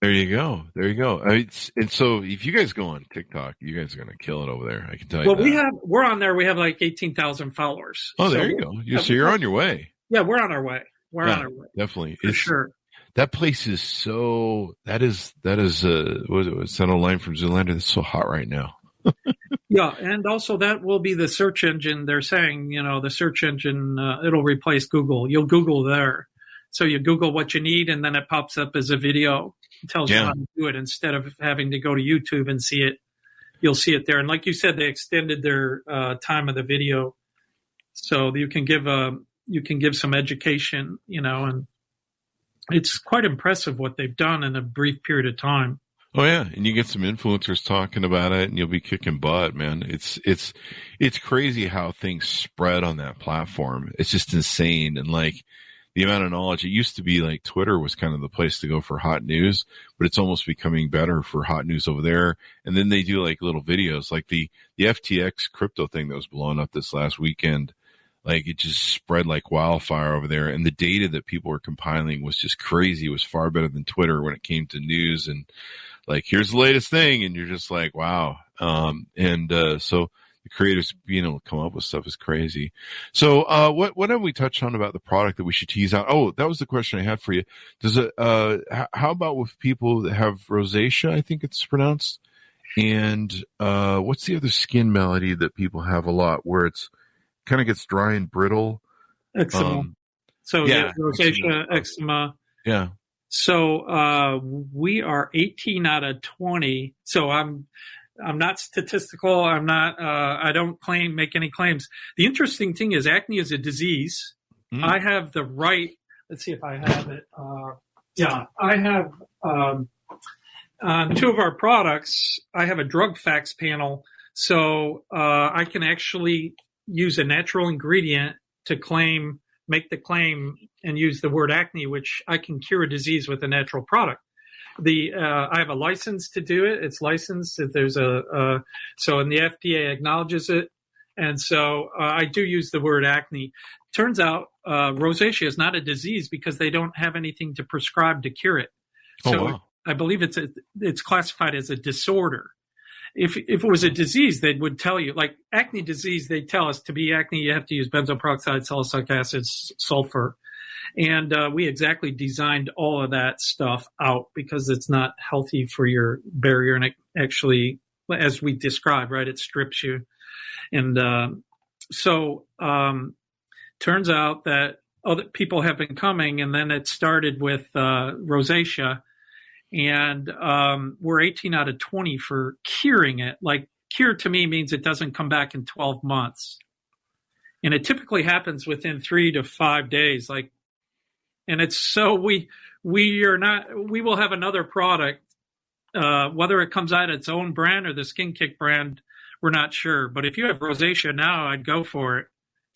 There you go. And so if you guys go on TikTok, you guys are going to kill it over there. I can tell you that. Well, we're on there. We have like 18,000 followers. Oh, there you go. So you're on your way. Yeah, we're on our way. We're on our way. Definitely. For sure. That place is that is what is it? Sent a line from Zoolander. That's so hot right now. Yeah, and also that will be the search engine. They're saying, the search engine, it'll replace Google. You'll Google there. So you Google what you need, and then it pops up as a video. It tells you how to do it instead of having to go to YouTube and see it. You'll see it there. And like you said, they extended their time of the video, so you can give some education, and it's quite impressive what they've done in a brief period of time. Oh yeah, and you get some influencers talking about it, and you'll be kicking butt, man. It's crazy how things spread on that platform. It's just insane, and like the amount of knowledge. It used to be like Twitter was kind of the place to go for hot news, but it's almost becoming better for hot news over there. And then they do like little videos, like the FTX crypto thing that was blowing up this last weekend. Like it just spread like wildfire over there. And the data that people were compiling was just crazy. It was far better than Twitter when it came to news and like, here's the latest thing. And you're just like, wow. So the creators being able to come up with stuff is crazy. So, what have we touched on about the product that we should tease out? Oh, that was the question I had for you. Does it, how about with people that have rosacea? I think it's pronounced. And, what's the other skin malady that people have a lot where it's kind of gets dry and brittle? Eczema. Rosacea, eczema. Yeah. So, we are 18 out of 20. So I'm not statistical. I don't make any claims. The interesting thing is acne is a disease. I have the right, let's see if I have it. I have, on two of our products, I have a drug facts panel. So, I can actually use a natural ingredient to make the claim and use the word acne, which I can cure a disease with a natural product. I have a license to do it. It's licensed. If there's and the FDA acknowledges it. And so I do use the word acne. Turns out rosacea is not a disease because they don't have anything to prescribe to cure it. So wow. I believe it's classified as a disorder. If it was a disease, they would tell you, like acne disease, they tell us to be acne, you have to use benzoyl peroxide, salicylic acid, sulfur. And we exactly designed all of that stuff out because it's not healthy for your barrier. And it actually, as we described, right, it strips you. And turns out that other people have been coming, and then it started with rosacea. And we're 18 out of 20 for curing it. Like cure to me means it doesn't come back in 12 months. And it typically happens within 3 to 5 days. And it's so we will have another product, whether it comes out its own brand or the SkinKick brand, we're not sure. But if you have rosacea now, I'd go for it.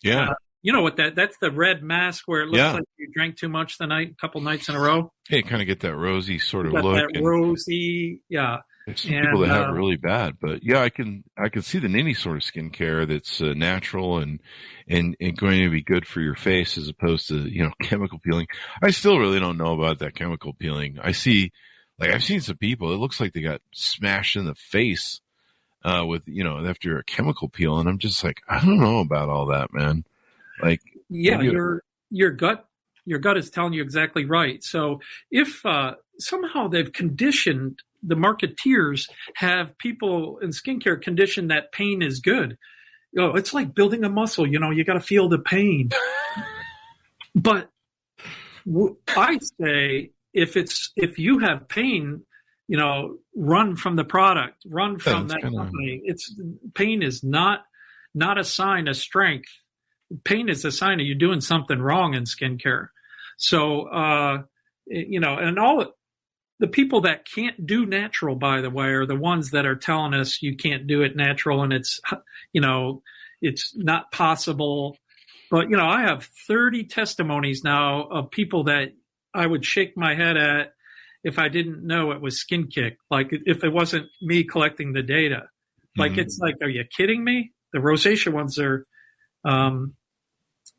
Yeah. You know what that's the red mask where it looks like you drank too much a couple nights in a row. Yeah, kind of get that rosy sort of Got look. that rosy, yeah. There's some people that have it really bad, but yeah, I can see that any sort of skincare that's natural and going to be good for your face as opposed to, chemical peeling. I still really don't know about that chemical peeling. I've seen some people, it looks like they got smashed in the face with, after a chemical peel, and I'm just like, I don't know about all that, man. Like, yeah, your gut is telling you exactly right. So if somehow they've conditioned, the marketeers have people in skincare conditioned that pain is good. It's like building a muscle. You got to feel the pain. But I say if you have pain, run from the product, run from that company. Pain is not a sign of strength. Pain is a sign of you doing something wrong in skincare. So, and all the people that can't do natural, by the way, are the ones that are telling us you can't do it natural and it's not possible. But, I have 30 testimonies now of people that I would shake my head at if I didn't know it was SkinKick. Like if it wasn't me collecting the data, like it's like, are you kidding me? The rosacea ones are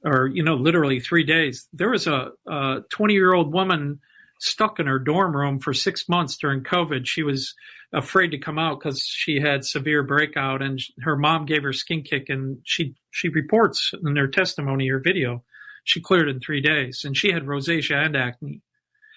literally 3 days. There was a 20-year-old woman stuck in her dorm room for 6 months during COVID. She was afraid to come out because she had severe breakout, and her mom gave her SkinKick, and she reports in her testimony or video, she cleared in 3 days, and she had rosacea and acne.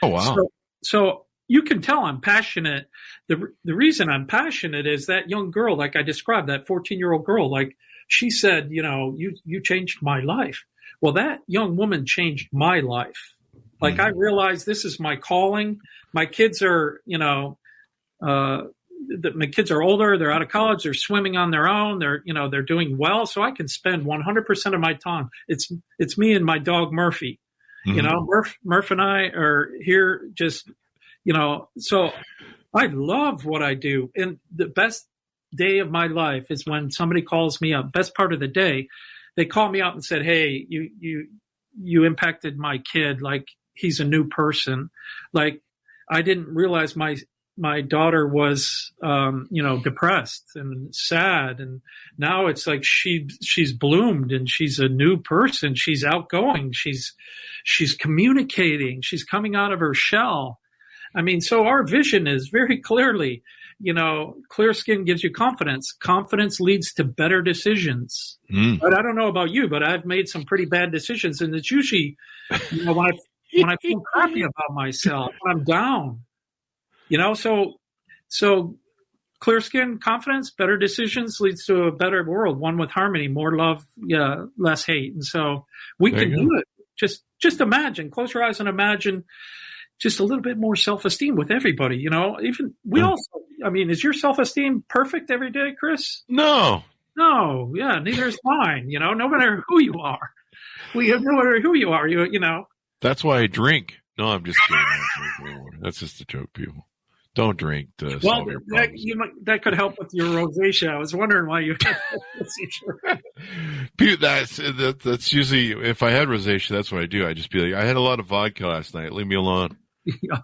Oh, wow. So you can tell I'm passionate. The reason I'm passionate is that young girl, like I described, that 14-year-old girl, like she said, you changed my life. Well, that young woman changed my life. Like I realized this is my calling. My kids are, my kids are older. They're out of college. They're swimming on their own. They're doing well. So I can spend 100% of my time. It's me and my dog Murphy. Murph and I are here just, so I love what I do. And the best day of my life is when somebody calls me up. Best part of the day, they call me up and said, "Hey, you impacted my kid. Like he's a new person. Like I didn't realize my daughter was, depressed and sad. And now it's like she's bloomed and she's a new person. She's outgoing. She's communicating. She's coming out of her shell." I mean, so our vision is very clearly, clear skin gives you confidence. Confidence leads to better decisions. But I don't know about you, but I've made some pretty bad decisions. And it's usually, when I feel crappy about myself, when I'm down, so clear skin, confidence, better decisions leads to a better world, one with harmony, more love, less hate. And so we can do it. Just imagine, close your eyes and imagine just a little bit more self-esteem with everybody, even we also, is your self-esteem perfect every day, Chris? No. Yeah. Neither is mine, no matter who you are, no matter who you are, That's why I drink. No, I'm just kidding. I don't drink anymore. That's just a joke, people. Don't drink to solve your problems. That could help with your rosacea. I was wondering why you had rosacea. That's usually, if I had rosacea, that's what I do. I just be like, I had a lot of vodka last night. Leave me alone. Yeah.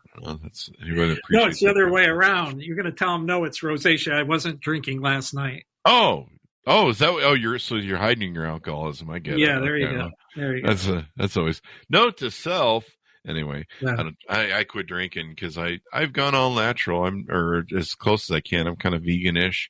It's the other way around. You're going to tell them, no, it's rosacea. I wasn't drinking last night. Oh, is that? Oh, you're hiding your alcoholism. I get it. Yeah, there you go. There you go. That's always note to self. Anyway, yeah. I quit drinking because I've gone all natural. or as close as I can. I'm kind of veganish,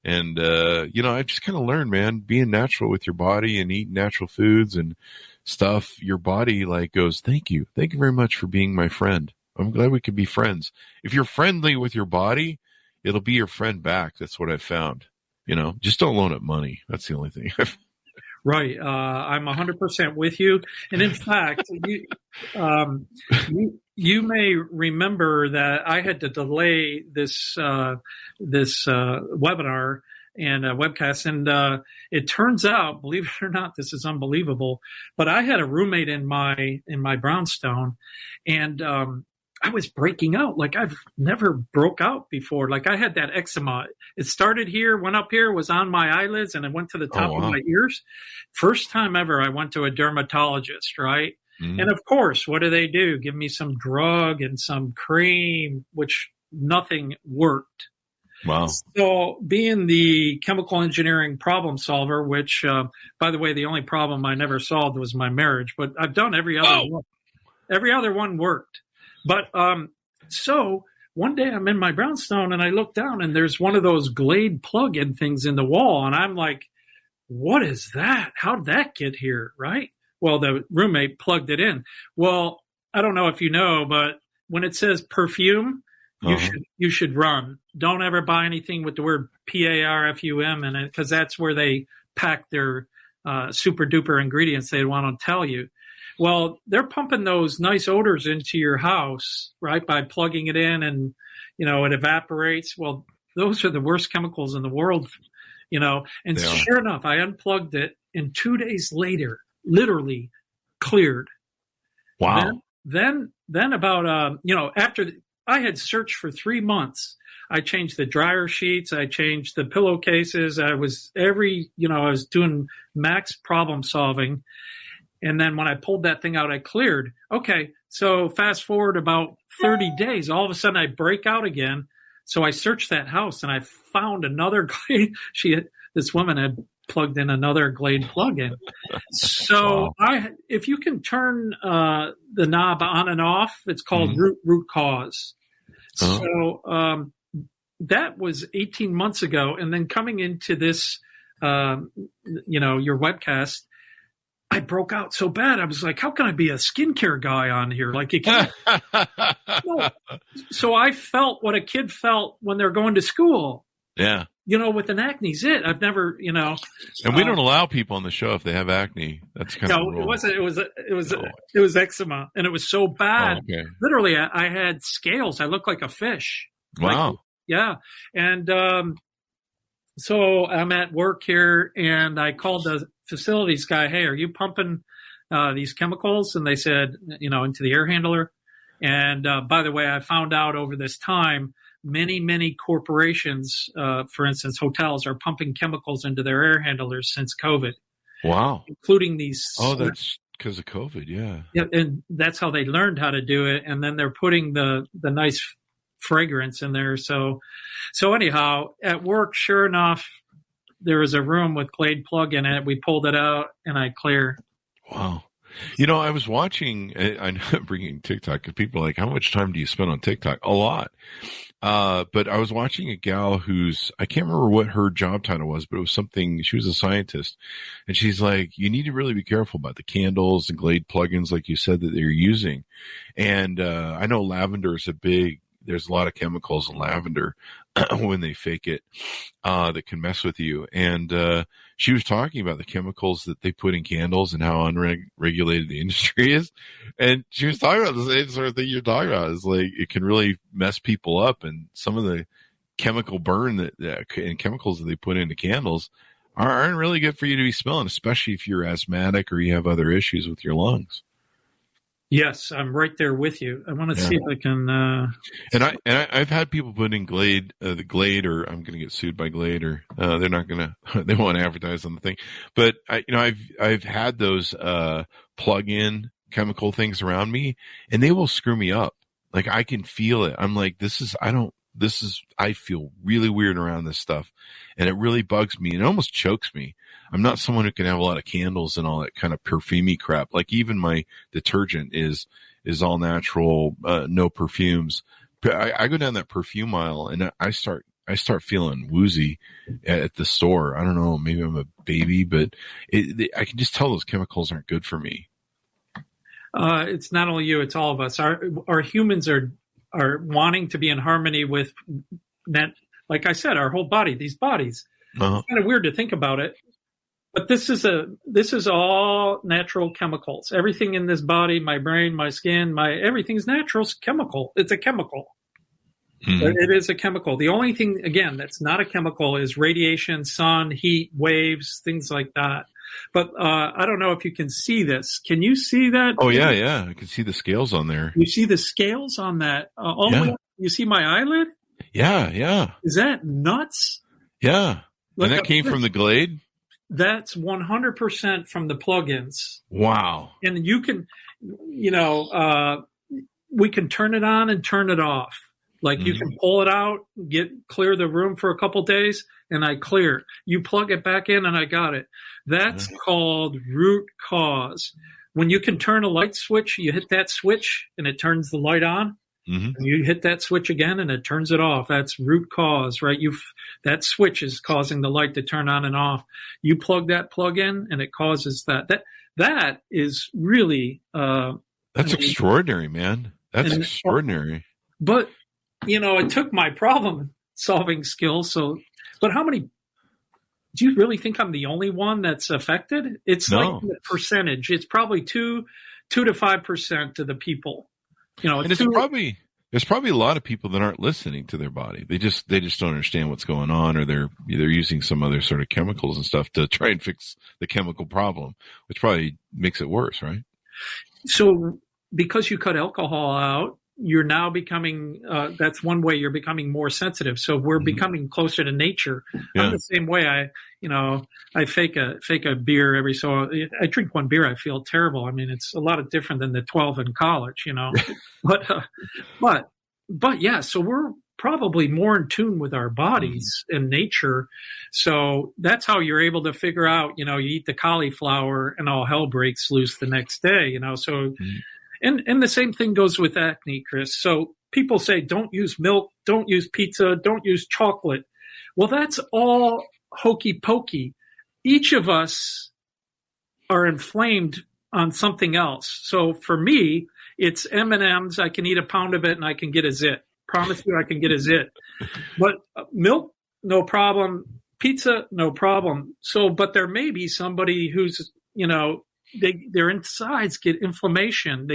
and I just kind of learned, man, being natural with your body and eating natural foods and stuff. Your body goes, thank you very much for being my friend. I'm glad we could be friends. If you're friendly with your body, it'll be your friend back. That's what I've found. Just don't loan it money. That's the only thing. Right. I'm 100% with you. And in fact, you may remember that I had to delay this webinar and webcast. And it turns out, believe it or not, this is unbelievable, but I had a roommate in my brownstone, and I was breaking out like I've never broke out before. Like I had that eczema. It started here, went up here, was on my eyelids, and it went to the top of my ears. First time ever I went to a dermatologist, right? Mm. And of course, what do? Give me some drug and some cream, which nothing worked. Wow. So being the chemical engineering problem solver, which, by the way, the only problem I never solved was my marriage, but I've done every other one. Every other one worked. But so one day I'm in my brownstone and I look down and there's one of those Glade plug-in things in the wall. And I'm like, what is that? How did that get here? Right? Well, the roommate plugged it in. Well, I don't know if you know, but when it says perfume, you should run. Don't ever buy anything with the word PARFUM in it, because that's where they pack their super duper ingredients they want to tell you. Well, they're pumping those nice odors into your house, right, by plugging it in and, it evaporates. Well, those are the worst chemicals in the world, and sure enough, I unplugged it and 2 days later, literally cleared. Wow. Then about, after I had searched for 3 months, I changed the dryer sheets. I changed the pillowcases. I was I was doing max problem solving. And then when I pulled that thing out, I cleared. Okay, so fast forward about 30 days, all of a sudden I break out again. So I searched that house and I found another Glade. This woman had plugged in another Glade plug-in. So if you can turn the knob on and off, it's called root cause. So that was 18 months ago. And then coming into this, your webcast, I broke out so bad. I was like, how can I be a skincare guy on here? Like you can't. No. So I felt what a kid felt when they're going to school. Yeah. With an acne zit. I've never, And we don't allow people on the show if they have acne. That's kind of it wasn't. It was eczema, and it was so bad. Oh, okay. Literally, I had scales. I looked like a fish. Wow. Yeah. And so I'm at work here, and I called the facilities guy. Hey, are you pumping these chemicals? And they said, into the air handler. And by the way, I found out over this time, many corporations, for instance, hotels, are pumping chemicals into their air handlers since COVID. Wow. Including these. Oh, that's because of COVID. Yeah. Yeah. And that's how they learned how to do it. And then they're putting the nice fragrance in there. So anyhow, at work, sure enough, there was a room with Glade plug in it. We pulled it out and I clear. Wow. I was watching, I'm bringing TikTok because people are like, how much time do you spend on TikTok? A lot. But I was watching a gal I can't remember what her job title was, but it was something, she was a scientist. And she's like, you need to really be careful about the candles and Glade plugins, like you said, that they're using. And I know lavender is there's a lot of chemicals in lavender when they fake it that can mess with you. And she was talking about the chemicals that they put in candles and how unregulated the industry is. And she was talking about the same sort of thing you're talking about. It's like it can really mess people up. And some of the chemical burn and chemicals that they put into candles aren't really good for you to be smelling, especially if you're asthmatic or you have other issues with your lungs. Yes, I'm right there with you. I want to see if I can. And I've had people put in Glade, the Glade, or I'm going to get sued by Glade, or they're not going to. They won't advertise on the thing. But I've had those plug-in chemical things around me, and they will screw me up. Like I can feel it. I'm like, I feel really weird around this stuff, and it really bugs me, and it almost chokes me. I'm not someone who can have a lot of candles and all that kind of perfumey crap. Like even my detergent is all natural, no perfumes. I go down that perfume aisle and I start feeling woozy at the store. I don't know, maybe I'm a baby, but I can just tell those chemicals aren't good for me. It's not only you; it's all of us. Our humans are wanting to be in harmony with that. Like I said, our whole body, these bodies. It's kind of weird to think about it. But this is all natural chemicals. Everything in this body, my brain, my skin, everything's natural chemical. It's a chemical. Mm-hmm. It is a chemical. The only thing, again, that's not a chemical is radiation, sun, heat, waves, things like that. But I don't know if you can see this. Can you see that? Oh yeah, yeah. I can see the scales on there. You see the scales on that? All the way up? You see my eyelid? Yeah, yeah. Is that nuts? Yeah. Look And that came from the Glade? That's 100% from the plugins. Wow. And you can, we can turn it on and turn it off. Like you can pull it out, clear the room for a couple days, and I clear. You plug it back in, and I got it. That's called root cause. When you can turn a light switch, you hit that switch, and it turns the light on. And you hit that switch again, and it turns it off. That's root cause, right? That switch is causing the light to turn on and off. You plug that plug in, and it causes that. That is really that's extraordinary, man. That's extraordinary. But it took my problem solving skills. But how many? Do you really think I'm the only one that's affected? It's like the percentage. It's probably 2 to 5% of the people. And there's probably a lot of people that aren't listening to their body. They just don't understand what's going on, or they're using some other sort of chemicals and stuff to try and fix the chemical problem, which probably makes it worse, right? So because you cut alcohol out, you're now becoming, that's one way you're becoming more sensitive. So we're becoming closer to nature. Yeah. I'm the same way. I fake a beer every so, I drink one beer. I feel terrible. I mean, it's a lot of different than the 12 in college, but yeah, so we're probably more in tune with our bodies and nature. So that's how you're able to figure out, you eat the cauliflower and all hell breaks loose the next day, so, And the same thing goes with acne, Chris. So people say, don't use milk, don't use pizza, don't use chocolate. Well, that's all hokey pokey. Each of us are inflamed on something else. So for me, it's M&Ms. I can eat a pound of it and I can get a zit. Promise you I can get a zit. But milk, no problem. Pizza, no problem. So, but there may be somebody who's, their insides get inflammation.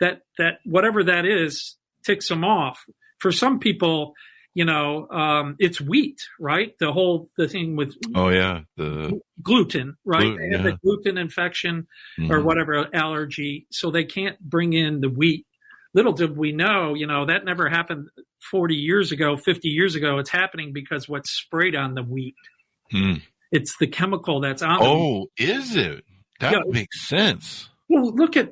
That whatever that is ticks them off. For some people, it's wheat, right? The thing with the gluten, right? Gluten, they have the gluten infection or whatever allergy, so they can't bring in the wheat. Little did we know, that never happened 40 years ago, 50 years ago. It's happening because what's sprayed on the wheat. It's the chemical that's on. Oh, is it? That makes sense. Well, look at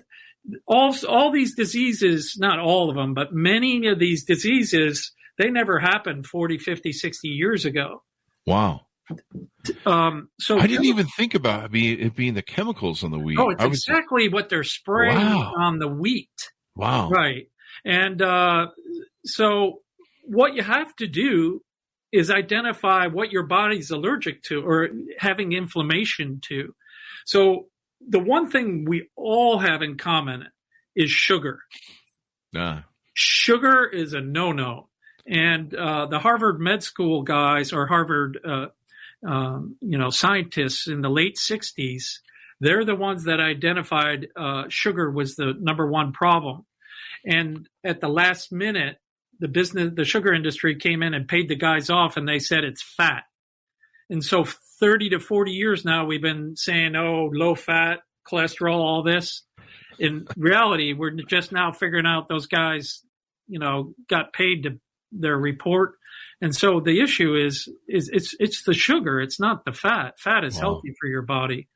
all these diseases, not all of them, but many of these diseases, they never happened 40, 50, 60 years ago. Wow. So I didn't even think about it being the chemicals on the wheat. Oh, it's exactly what they're spraying on the wheat. Wow. Right. And so what you have to do is identify what your body's allergic to or having inflammation to. So the one thing we all have in common is sugar. Sugar is a no-no. And the Harvard Med School guys or Harvard, scientists in the late 60s, they're the ones that identified sugar was the number one problem. And at the last minute, the sugar industry came in and paid the guys off, and they said it's fat. And so 30 to 40 years now, we've been saying, low fat, cholesterol, all this. In reality, we're just now figuring out those guys, got paid to their report. And so the issue is it's the sugar. It's not the fat. Fat is healthy for your body.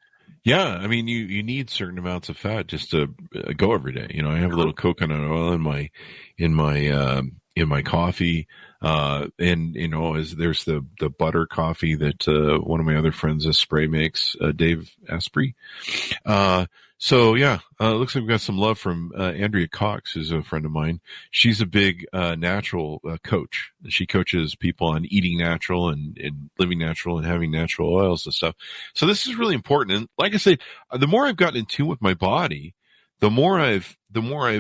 Yeah. I mean, you need certain amounts of fat just to go every day. I have a little coconut oil in my coffee. There's the butter coffee that one of my other friends, Spray, makes, Dave Asprey. Looks like we've got some love from Andrea Cox, who's a friend of mine. She's a big natural coach. She coaches people on eating natural and living natural and having natural oils and stuff. So this is really important. And like I say, the more I've gotten in tune with my body, the more I've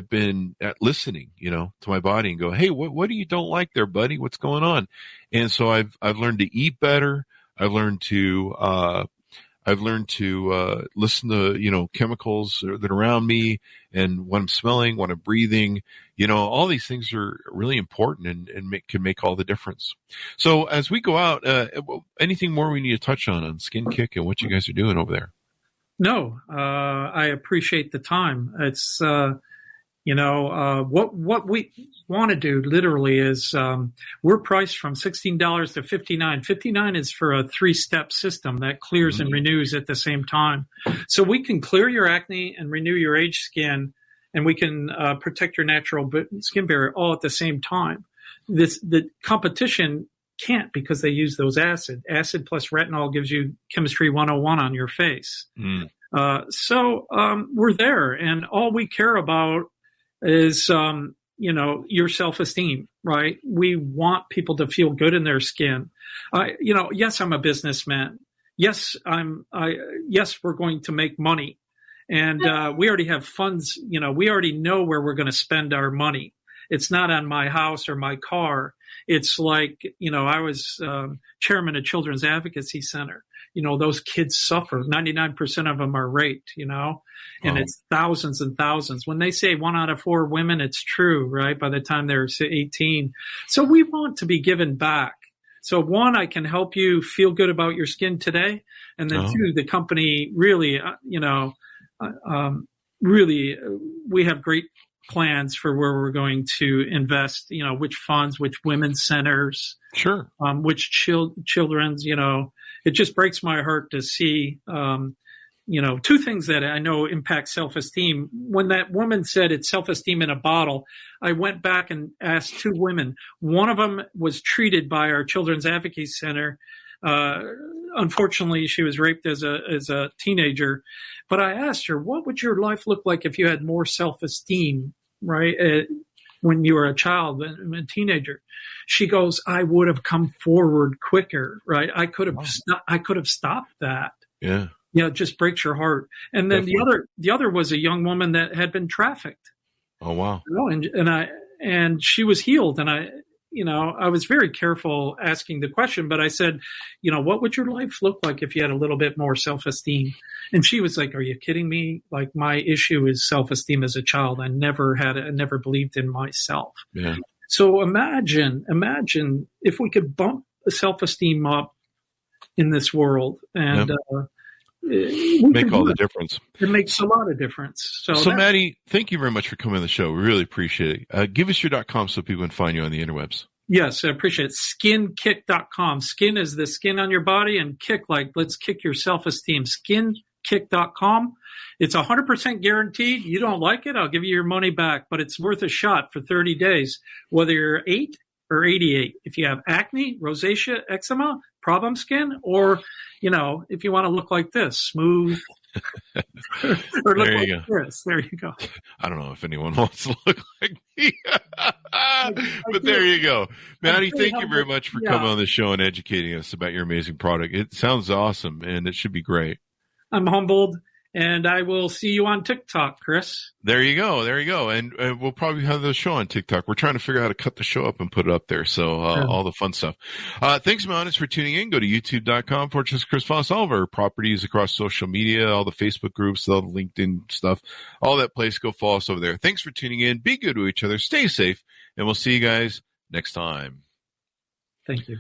been at listening, to my body and go, hey, what do you don't like there, buddy? What's going on? And so I've learned to eat better. I've learned to listen to, chemicals that are around me and what I'm smelling, what I'm breathing, all these things are really important and can make all the difference. So as we go out, anything more we need to touch on SkinKick and what you guys are doing over there? No, I appreciate the time. It's, what we want to do literally is, we're priced from $16 to $59. $59 is for a 3-step system that clears and renews at the same time. So we can clear your acne and renew your aged skin, and we can protect your natural skin barrier all at the same time. The competition can't, because they use those acid. Acid plus retinol gives you chemistry 101 on your face. So we're there, and all we care about is, your self-esteem, right? We want people to feel good in their skin. Yes, I'm a businessman. Yes, yes, we're going to make money, and we already have funds. We already know where we're going to spend our money. It's not on my house or my car. It's like, I was chairman of Children's Advocacy Center. Those kids suffer. 99% of them are raped, and it's thousands and thousands. When they say 1 out of 4 women, it's true, right? By the time they're 18. So we want to be given back. So 1, I can help you feel good about your skin today. And then 2, the company really, we have great plans for where we're going to invest, which funds, which women's centers, sure, which children's, it just breaks my heart to see, 2 things that I know impact self-esteem. When that woman said it's self-esteem in a bottle, I went back and asked 2 women. One of them was treated by our Children's Advocacy Center. Unfortunately, she was raped as a teenager. But I asked her, what would your life look like if you had more self-esteem, right? When you were a child and a teenager? She goes, I would have come forward quicker, right? I could have stopped that. Yeah. It just breaks your heart. And then the other was a young woman that had been trafficked. Oh, wow. And she was healed. And I was very careful asking the question, but I said, what would your life look like if you had a little bit more self-esteem? And she was like, are you kidding me? Like, my issue is self-esteem as a child. I never believed in myself. Yeah. So imagine if we could bump self-esteem up in this world, and make all the difference. It makes a lot of difference. So Matty, thank you very much for coming on the show. We really appreciate it. Give us your .com so people can find you on the interwebs. Yes, I appreciate it. SkinKick.com. Skin is the skin on your body, and kick, like, let's kick your self-esteem. SkinKick.com. It's 100% guaranteed. You don't like it, I'll give you your money back, but it's worth a shot for 30 days, whether you're 8 or 88. If you have acne, rosacea, eczema, problem skin, or, if you want to look like this, smooth, or look like this. There you go. I don't know if anyone wants to look like me, but there you go. Matty, thank you very much for coming on the show and educating us about your amazing product. It sounds awesome, and it should be great. I'm humbled, and I will see you on TikTok, Chris. There you go. And we'll probably have the show on TikTok. We're trying to figure out how to cut the show up and put it up there. So all the fun stuff. Thanks, Mountis, for tuning in. Go to youtube.com/Chris Voss. All of our properties across social media, all the Facebook groups, all the LinkedIn stuff, all that place. Go follow us over there. Thanks for tuning in. Be good to each other. Stay safe. And we'll see you guys next time. Thank you.